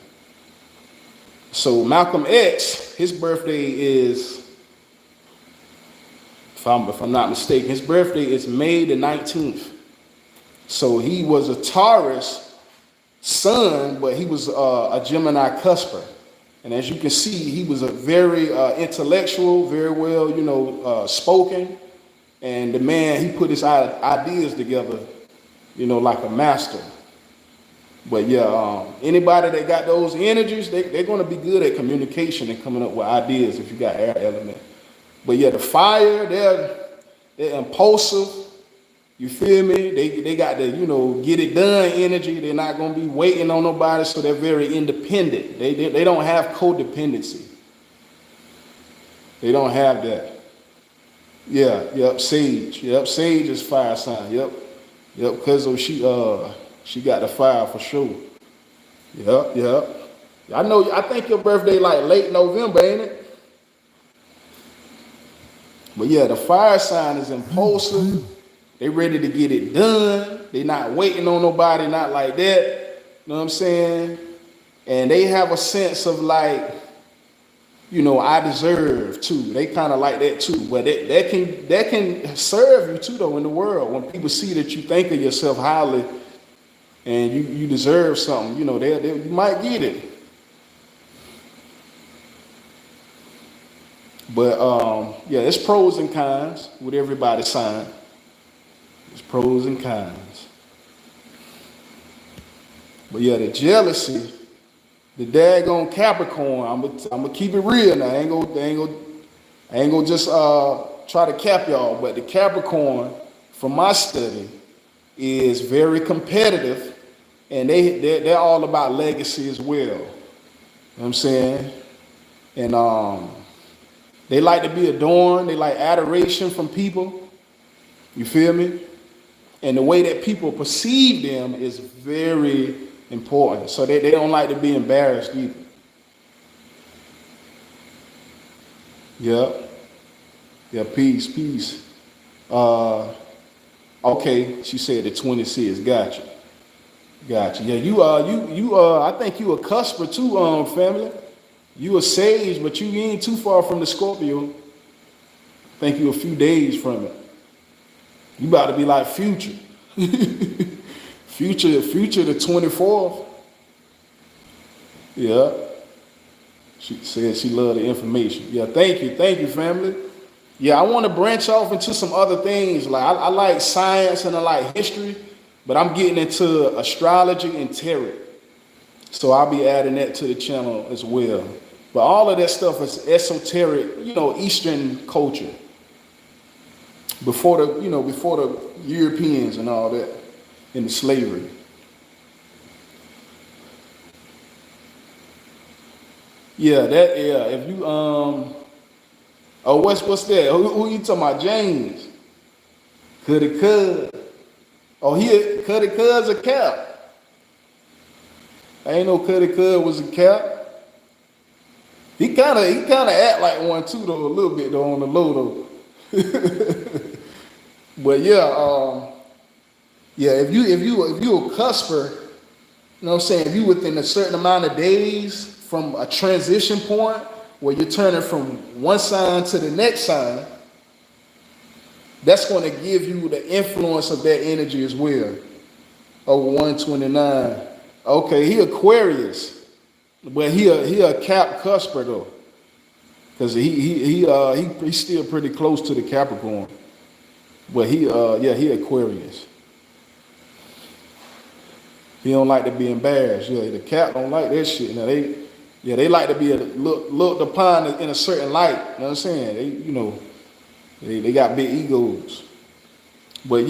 Speaker 1: So Malcolm X, his birthday is, if I'm not mistaken, his birthday is May the 19th. So he was a Taurus sun, but he was a Gemini cusper. And as you can see, he was a very intellectual, very well, spoken. And the man, he put his ideas together, like a master. But yeah, anybody that got those energies, they're going to be good at communication and coming up with ideas if you got air element. But yeah, the fire, they're impulsive. You feel me? They got the, get it done energy. They're not going to be waiting on nobody, so they're very independent. They don't have codependency. They don't have that. Yeah, Sage. Yep, Sage is fire sign. Yep, because she got the fire for sure. Yep. I think your birthday like late November, ain't it? But yeah, the fire sign is impulsive. They ready to get it done. They not waiting on nobody, not like that. You know what I'm saying? And they have a sense of like, I deserve too. They kind of like that too. But that can serve you too though in the world. When people see that you think of yourself highly and you deserve something, you might get it. But yeah, it's pros and cons with everybody's sign. It's pros and cons. But yeah, the jealousy, the daggone Capricorn, I'm gonna keep it real now. I ain't gonna just try to cap y'all, but the Capricorn, from my study, is very competitive, and they're all about legacy as well. You know what I'm saying? And they like to be adorned, they like adoration from people. You feel me? And the way that people perceive them is very important. So they don't like to be embarrassed either. Yep. Yeah, peace. Okay, she said the 26. Gotcha. Yeah, you I think you a cusper too, family. You a sage, but you ain't too far from the Scorpio. I think you a few days from it. You about to be like Future. Future the 24th. Yeah. She said she loved the information. Yeah, thank you, family. Yeah, I want to branch off into some other things. Like I like science and I like history, but I'm getting into astrology and tarot. So I'll be adding that to the channel as well. But all of that stuff is esoteric, Eastern culture. Before the Europeans and all that, and the slavery. If you what's that? Who you talking about? James. Cuddy Cud. Oh, Cuddy Cud's a cap. I ain't know Cuddy Cud was a cap. He kinda act like one too though, a little bit though on the low though. But if you a cusper, you know what I'm saying, if you within a certain amount of days from a transition point where you're turning from one sign to the next sign, that's going to give you the influence of that energy as well. Over 129. Okay, he Aquarius, but he a Cap cusper though, because he's still pretty close to the Capricorn. But he Aquarius. He don't like to be embarrassed. Yeah, the Cap don't like that shit. Now they like to be looked upon in a certain light. You know what I'm saying? They got big egos. But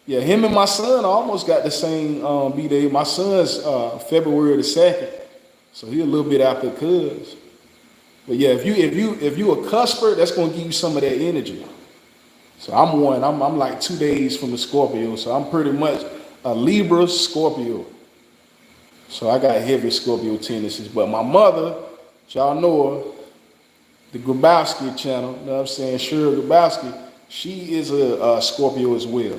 Speaker 1: him and my son almost got the same B-Day. My son's February the 2nd. So he a little bit after Cuz. But yeah, if you a cusper, that's gonna give you some of that energy. So I'm like 2 days from the Scorpio. So I'm pretty much a Libra Scorpio. So I got heavy Scorpio tendencies. But my mother, y'all know her, the Grabowski channel, you know what I'm saying? Shira Grabowski, she is a Scorpio as well.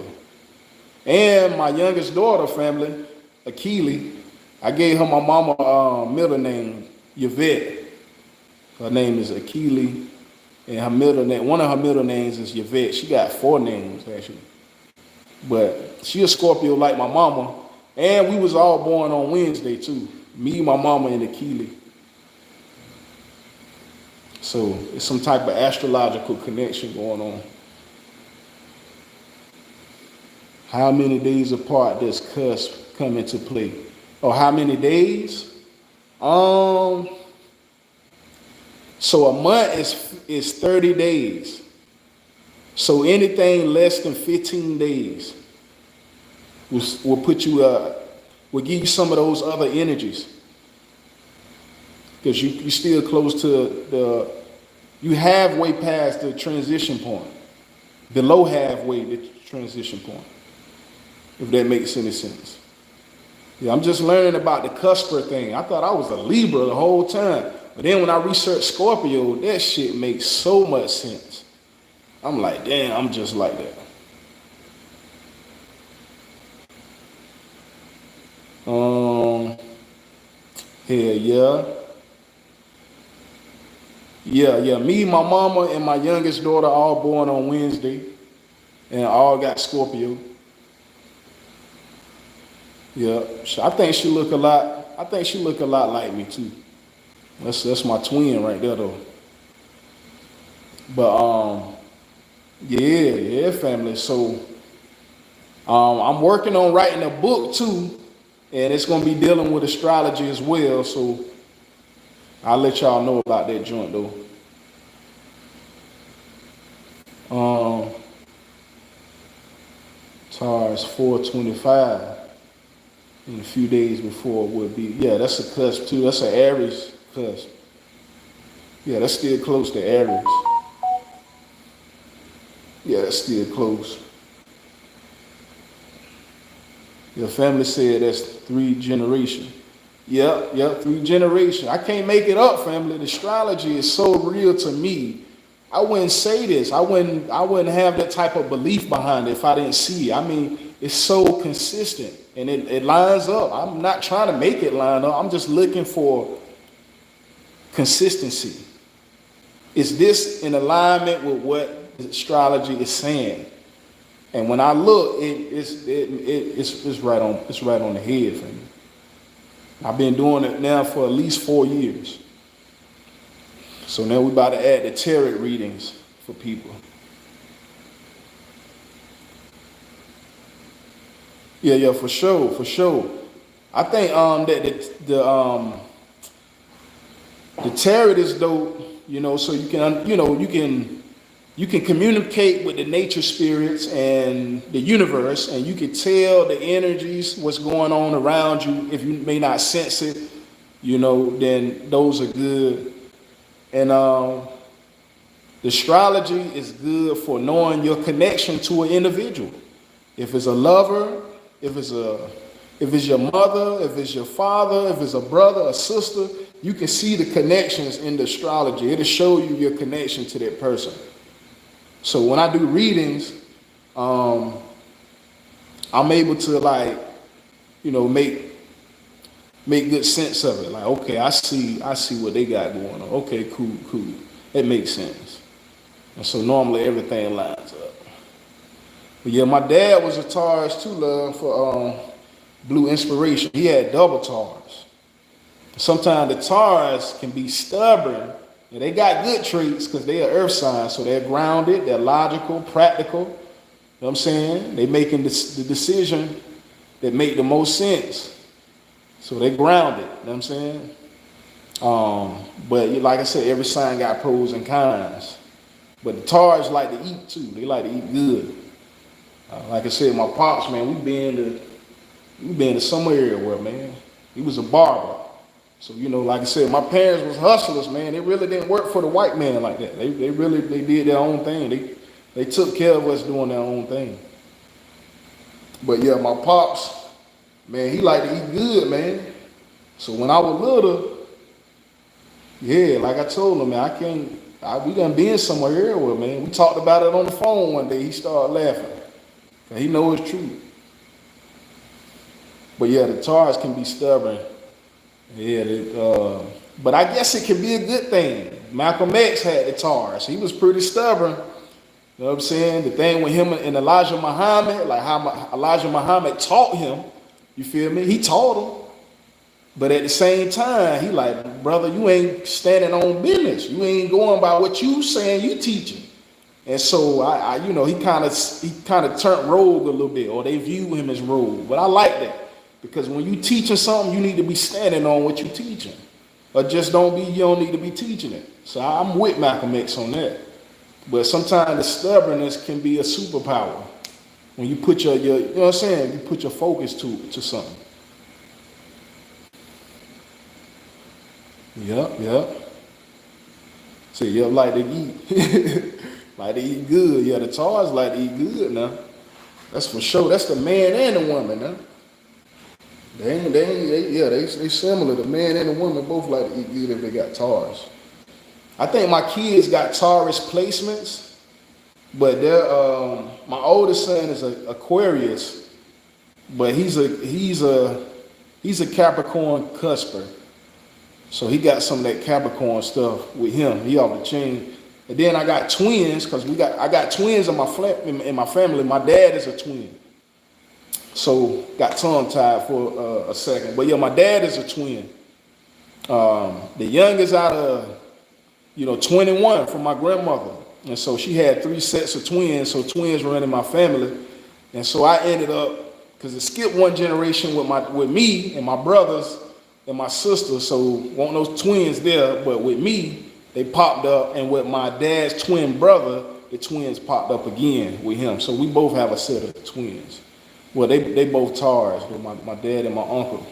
Speaker 1: And my youngest daughter family, Akili, I gave her my mama middle name, Yvette. Her name is Akili, and her middle name, one of her middle names is Yvette. She got 4 names actually. But she a Scorpio like my mama. And we was all born on Wednesday too. Me, my mama, and Akili. So it's some type of astrological connection going on. How many days apart does cusp come into play? Oh, how many days? So a month is 30 days. So anything less than 15 days will put you will give you some of those other energies. Because you still close to you halfway past the transition point. Below halfway the transition point. If that makes any sense. Yeah, I'm just learning about the cusper thing. I thought I was a Libra the whole time. But then when I researched Scorpio, that shit makes so much sense. I'm like, damn, I'm just like that. Yeah. Me, my mama, and my youngest daughter all born on Wednesday. And all got Scorpio. Yeah. I think she look a lot like me too. That's my twin right there though. But yeah, family. So I'm working on writing a book too, and it's gonna be dealing with astrology as well. So I'll let y'all know about that joint though. Tars 425 in a few days before it would be. Yeah, that's a cusp too. That's an Aries cusp. Yeah, that's still close to Aries. Yeah, that's still close. Your family said that's 3 generations. Yep, 3 generations. I can't make it up, family. The astrology is so real to me. I wouldn't say this. I wouldn't have that type of belief behind it if I didn't see it. I mean, it's so consistent and it lines up. I'm not trying to make it line up. I'm just looking for consistency. Is this in alignment with what astrology is saying? And when I look, it's right on the head for me. I've been doing it now for at least 4 years. So now we're about to add the tarot readings for people. Yeah, for sure. I think that the tarot is dope, so you can you can communicate with the nature spirits and the universe, and you can tell the energies, what's going on around you. If you may not sense it, then those are good. And the astrology is good for knowing your connection to an individual. If it's a lover, if it's your mother, if it's your father, if it's a brother, a sister, you can see the connections in the astrology. It'll show you your connection to that person. So when I do readings, I'm able to make good sense of it. Like, okay, I see what they got going on. Okay, cool. It makes sense. And so normally everything lines up. But yeah, my dad was a Taurus too, love, for Blue Inspiration. He had double Taurus. Sometimes the Taurus can be stubborn. And they got good traits because they are earth signs, so they're grounded, they're logical, practical. You know what I'm saying? They making the decision that make the most sense. So they're grounded, you know what I'm saying? But like I said, every sign got pros and cons. But the Taurus like to eat too. They like to eat good. Like I said, my pops, man, we been to somewhere everywhere, man. He was a barber. So, like I said, my parents was hustlers, man. They really didn't work for the white man like that. They did their own thing. They took care of us doing their own thing. But yeah, my pops, man, he liked to eat good, man. So when I was little, yeah, like I told him, man, we done been somewhere everywhere, man. We talked about it on the phone one day. He started laughing. And he knows it's true. But yeah, the Taurus can be stubborn. Yeah, but I guess it can be a good thing. Malcolm X had the Taurus. He was pretty stubborn. You know what I'm saying? The thing with him and Elijah Muhammad, like how Elijah Muhammad taught him, you feel me? He taught him. But at the same time, he like, brother, you ain't standing on business. You ain't going by what you saying you teaching. And so he kind of turned rogue a little bit, or they view him as rogue. But I like that. Because when you teaching something, you need to be standing on what you're teaching. Or just you don't need to be teaching it. So I'm with Malcolm X on that. But sometimes the stubbornness can be a superpower. When you put you know what I'm saying? You put your focus to something. Yep. So you like to eat. Like to eat good. Yeah, the Taurus like to eat good now. That's for sure. That's the man and the woman now. They similar. The man and the woman both like to eat good if they got Taurus. I think my kids got Taurus placements, but my oldest son is an Aquarius, but he's a Capricorn cusper. So he got some of that Capricorn stuff with him. He off the chain. And then I got twins because I got twins in my family. My dad is a twin. So got tongue tied for a second. But yeah, my dad is a twin. The youngest out of 21 from my grandmother. And so she had 3 sets of twins. So twins run in my family. And so I ended up, because it skipped one generation with me and my brothers and my sister. So weren't those twins there, but with me, they popped up. And with my dad's twin brother, the twins popped up again with him. So we both have a set of twins. Well, they both Taurus, with my dad and my uncle.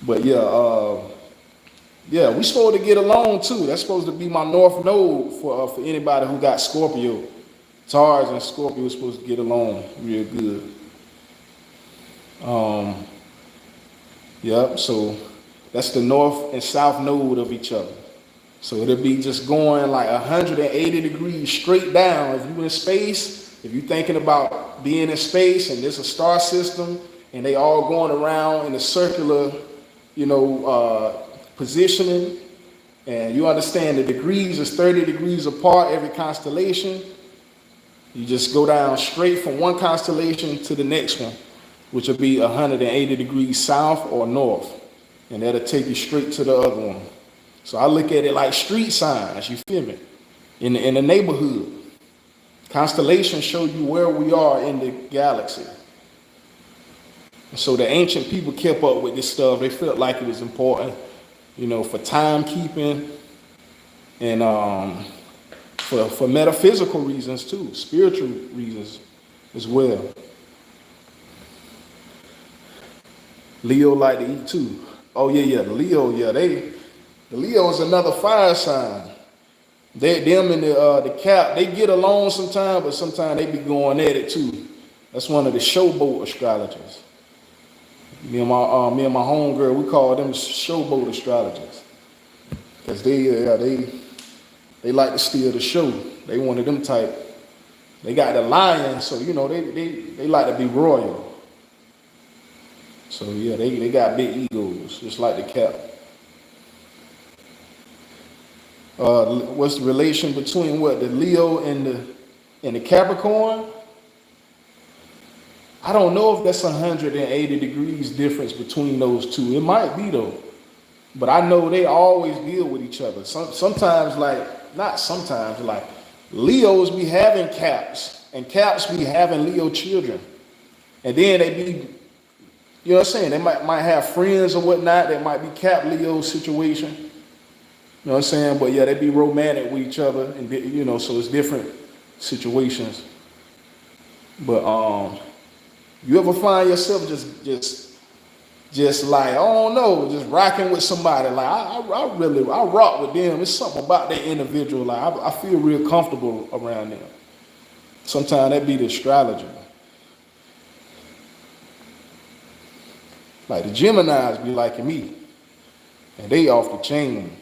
Speaker 1: But yeah, we supposed to get along too. That's supposed to be my north node for anybody who got Scorpio. Taurus and Scorpio are supposed to get along real good. Yep, so that's the north and south node of each other. So it'll be just going like 180 degrees straight down. If you're in space, if you're thinking about being in space and there's a star system and they all going around in a circular, positioning, and you understand the degrees is 30 degrees apart every constellation. You just go down straight from one constellation to the next one. which will be 180 degrees south or north, and that'll take you straight to the other one. So I look at it like street signs, you feel me? In the neighborhood. Constellations show you where we are in the galaxy. So the ancient people kept up with this stuff. They felt like it was important, you know, for timekeeping and for metaphysical reasons too, spiritual reasons as well. Leo like to eat too. Oh yeah, Leo, the Leo is another fire sign. Them and the Cap, they get along sometimes, but sometimes they be going at it too. That's one of the showboat astrologers. Me and my homegirl, we call them showboat astrologers, because they like to steal the show. They one of them type. They got the lion, so you know they like to be royal. So yeah, they got big egos, just like the Cap. What's the relation between what the Leo and the Capricorn? I don't know if that's 180 degrees difference between those two. It might be though, but I know they always deal with each other. Sometimes, not sometimes, like Leos be having Caps, and Caps be having Leo children, and then they be, you know what I'm saying? They might have friends or whatnot that might be Cap Leo situation. You know what I'm saying? But yeah, they be romantic with each other, and you know, so it's different situations. But you ever find yourself just like, I don't know, just rocking with somebody? Like I rock with them. It's something about that individual. Like I feel real comfortable around them. Sometimes that be the astrology. Like the Geminis be liking me, and they off the chain.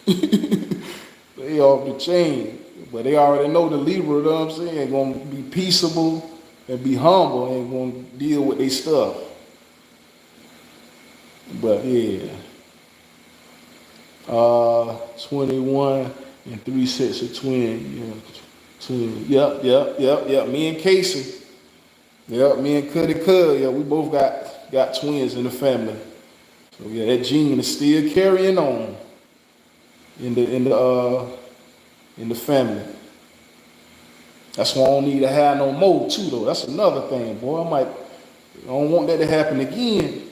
Speaker 1: They off the chain, but they already know the Libra, you know what I'm saying, gonna be peaceable and be humble and gonna deal with their stuff. But yeah, 21 and 3 sets of twin. Yep. Me and Casey. Yep, me and Cuddy Cud. Yeah, we both got twins in the family. So yeah, that gene is still carrying on in the family. That's why I don't need to have no more too though. That's another thing, boy. I don't want that to happen again.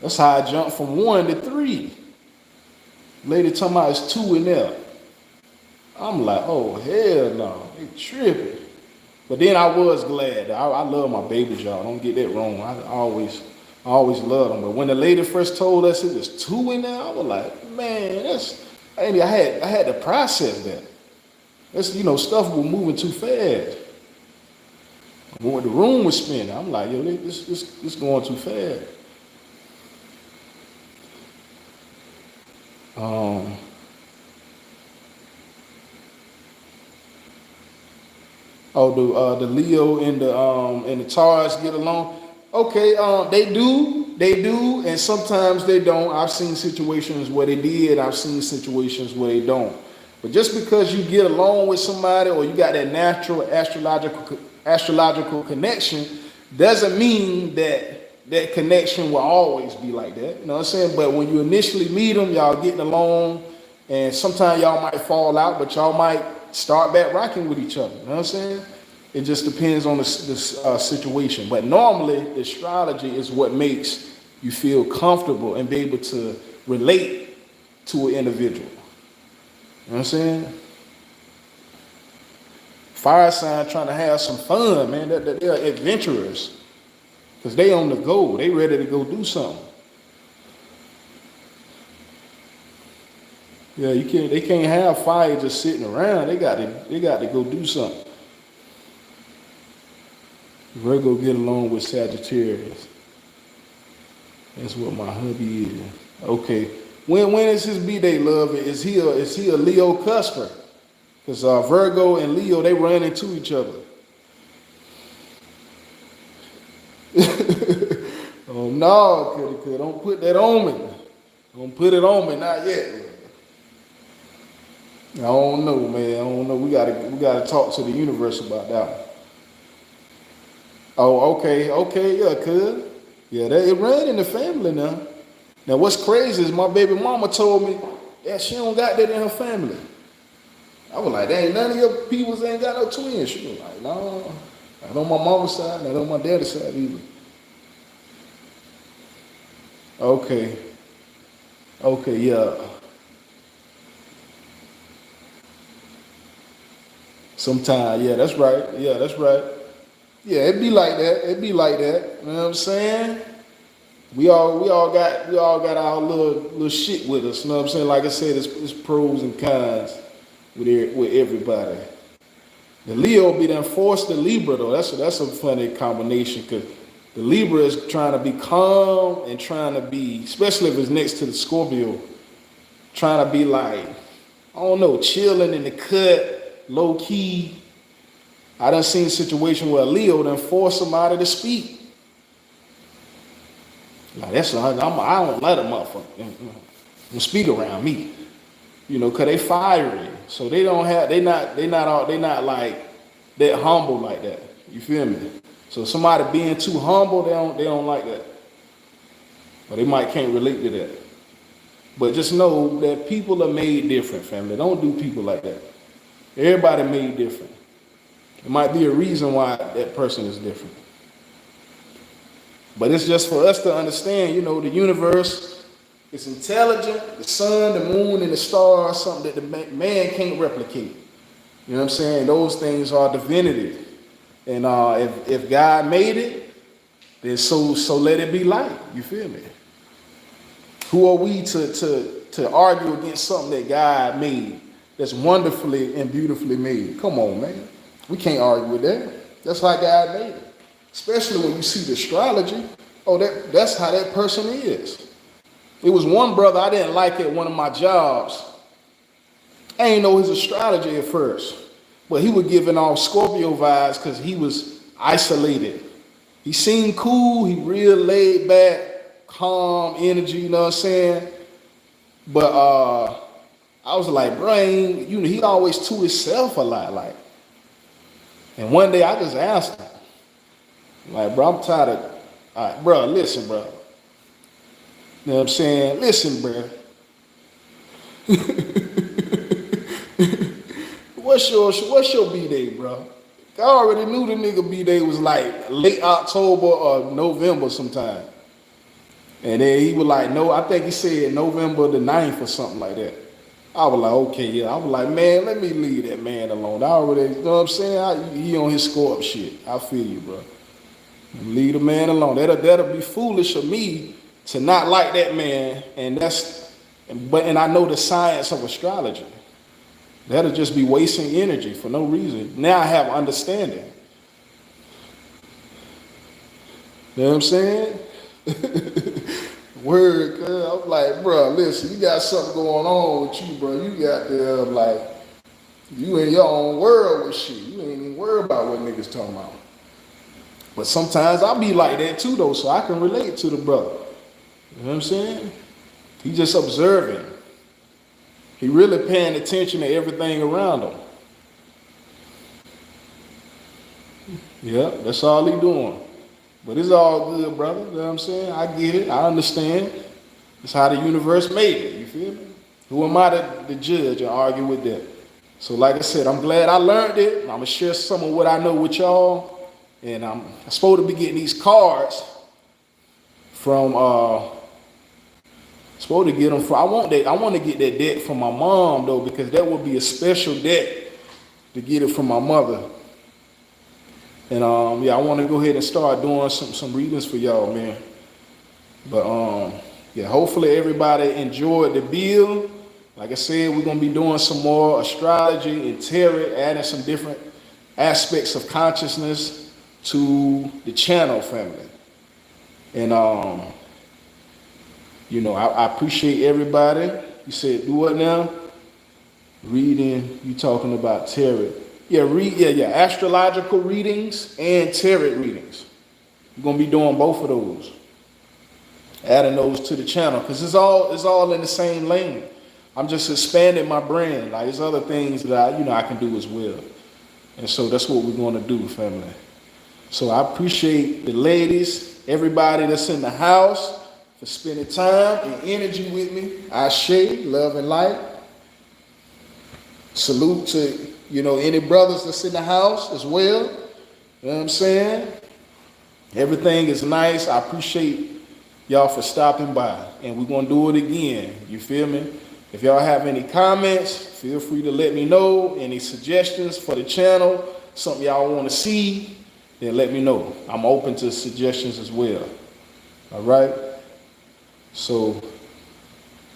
Speaker 1: That's how I jumped from 1 to 3. Lady talking about it's 2 in there. I'm like, oh hell no, they tripping. But then I was glad. I love my babies, y'all. Don't get that wrong. I always loved them. But when the lady first told us it was 2 in there, I was like, man, I had to process that. That's, you know, stuff was moving too fast. When the room was spinning, I'm like, yo, this going too fast. The Leo and the Taurus get along. Okay, they do, and sometimes they don't. I've seen situations where they did. I've seen situations where they don't. But just because you get along with somebody or you got that natural astrological connection doesn't mean that connection will always be like that. You know what I'm saying? But when you initially meet them, y'all getting along, and sometimes y'all might fall out, but y'all might start back rocking with each other. You know what I'm saying? It just depends on the situation. But normally, astrology is what makes you feel comfortable and be able to relate to an individual. You know what I'm saying? Fire sign trying to have some fun, man. They're adventurers. Because they on the go. They ready to go do something. Yeah, they can't have fire just sitting around. They got to go do something. Virgo get along with Sagittarius. That's what my hubby is. Okay. When is his B-Day, love? Is he a Leo cusper? Because Virgo and Leo, they run into each other. Oh no, Cuddy, don't put that on me. Don't put it on me, not yet. I don't know, man. I don't know. We gotta talk to the universe about that one. Oh, okay, yeah, cuz. Yeah, it ran in the family now. Now, what's crazy is my baby mama told me that she don't got that in her family. I was like, there ain't none of your peoples ain't got no twins. She was like, no, not on my mama's side, not on my daddy's side either. Okay, okay, yeah. Sometime, yeah, that's right. Yeah, that's right. Yeah, it be like that. It be like that. You know what I'm saying? We all got our little shit with us. You know what I'm saying? Like I said, it's pros and cons with everybody. The Leo be done forced the Libra though. That's a funny combination because the Libra is trying to be calm and trying to be, especially if it's next to the Scorpio, trying to be like, I don't know, chilling in the cut, low key. I done seen a situation where a Leo done force somebody to speak. Like I don't let a motherfucker speak around me, you know, cause they fiery, so they not like that humble like that. You feel me? So somebody being too humble, they don't like that, or they might can't relate to that. But just know that people are made different, family. Don't do people like that. Everybody made different. It might be a reason why that person is different. But it's just for us to understand, you know, the universe is intelligent, the sun, the moon, and the stars, something that the man can't replicate. You know what I'm saying? Those things are divinity. And if God made it, then so let it be light. You feel me? Who are we to argue against something that God made that's wonderfully and beautifully made? Come on, man. We can't argue with that. That's how God made it. Especially when you see the astrology. Oh, that's how that person is. It was one brother I didn't like at one of my jobs. I ain't know his astrology at first. But he was giving off Scorpio vibes because he was isolated. He seemed cool. He real laid back, calm energy, you know what I'm saying? But I was like, bro, he always to himself a lot. Like. And one day I just asked him, like, bro, I'm tired of, all right, bro, listen, bro. You know what I'm saying? Listen, bro. What's your B-Day, bro? I already knew the nigga B-Day was like late October or November sometime. And then he was like, no, I think he said November the 9th or something like that. I was like, okay, yeah. I was like, man, let me leave that man alone. I already, you know what I'm saying? He on his scorp shit. I feel you, bro. Leave the man alone. That'll be foolish of me to not like that man. And I know the science of astrology. That'll just be wasting energy for no reason. Now I have understanding. You know what I'm saying? Word, cuz I'm like, bro, listen, you got something going on with you, bro. You got there, like, you in your own world with shit. You ain't even worried about what niggas talking about. But sometimes I be like that too, though, so I can relate to the brother. You know what I'm saying? He just observing. He really paying attention to everything around him. Yeah, that's all he doing. But it's all good, brother. You know what I'm saying? I get it. I understand. It's how the universe made it. You feel me? Who am I to judge and argue with that? So like I said, I'm glad I learned it. I'm going to share some of what I know with y'all. And I'm supposed to be getting these cards from, supposed to get them from, I want to get that deck from my mom, though, because that would be a special deck to get it from my mother. And yeah, I want to go ahead and start doing some readings for y'all, man. But yeah, hopefully everybody enjoyed the bill. Like I said, we're gonna be doing some more astrology and tarot, adding some different aspects of consciousness to the channel, family. And you know, I appreciate everybody. You said do what now? Reading. You talking about tarot? Yeah, astrological readings and tarot readings. We're gonna be doing both of those, adding those to the channel because it's all in the same lane. I'm just expanding my brand. Like there's other things that I can do as well, and so that's what we're gonna do, family. So I appreciate the ladies, everybody that's in the house for spending time and energy with me. I share love and light. Salute to, any brothers that's in the house as well. You know what I'm saying? Everything is nice. I appreciate y'all for stopping by. And we're going to do it again. You feel me? If y'all have any comments, feel free to let me know. Any suggestions for the channel, something y'all want to see, then let me know. I'm open to suggestions as well. All right? So,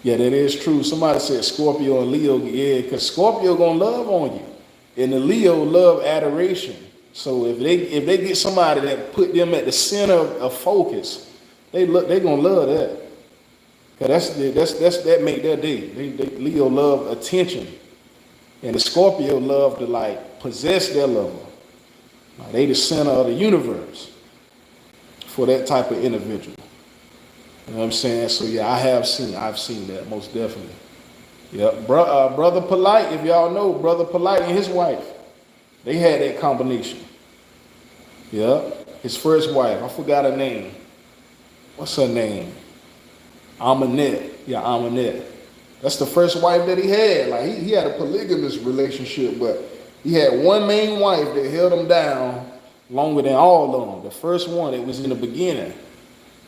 Speaker 1: yeah, that is true. Somebody said Scorpio and Leo. Yeah, because Scorpio going to love on you. And the Leo love adoration. So if they get somebody that put them at the center of focus, they gonna love that. Cause that make their day. Leo love attention, and the Scorpio love to like possess their lover. Like, they the center of the universe for that type of individual. You know what I'm saying? So yeah, I've seen that most definitely. Yeah, Brother Polite, if y'all know, Brother Polite and his wife, they had that combination. Yeah, his first wife, I forgot her name. What's her name? Amanette. Yeah, Amanette. That's the first wife that he had. Like he had a polygamous relationship, but he had one main wife that held him down longer than all of them. The first one, it was in the beginning,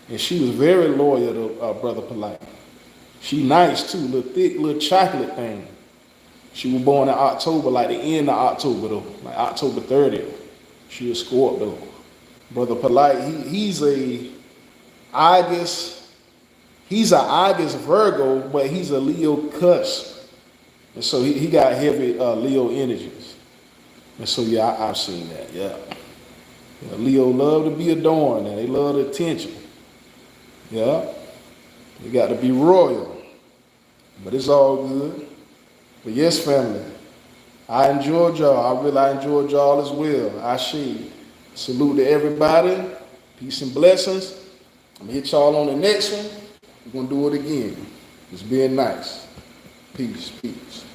Speaker 1: and she was very loyal to Brother Polite. She nice too, little thick, little chocolate thing. She was born in October, like the end of October though, like October 30th. She a Scorpio. Brother Polite, he's a August Virgo, but he's a Leo cusp. And so he got heavy Leo energies. And so yeah, I've seen that, yeah. Leo love to be adorned and they love the attention. Yeah. They got to be royal. But it's all good. But yes, family, I enjoyed y'all. I enjoyed y'all as well. I see. Salute to everybody. Peace and blessings. I'm going to hit y'all on the next one. We're going to do it again. It's being nice. Peace, peace.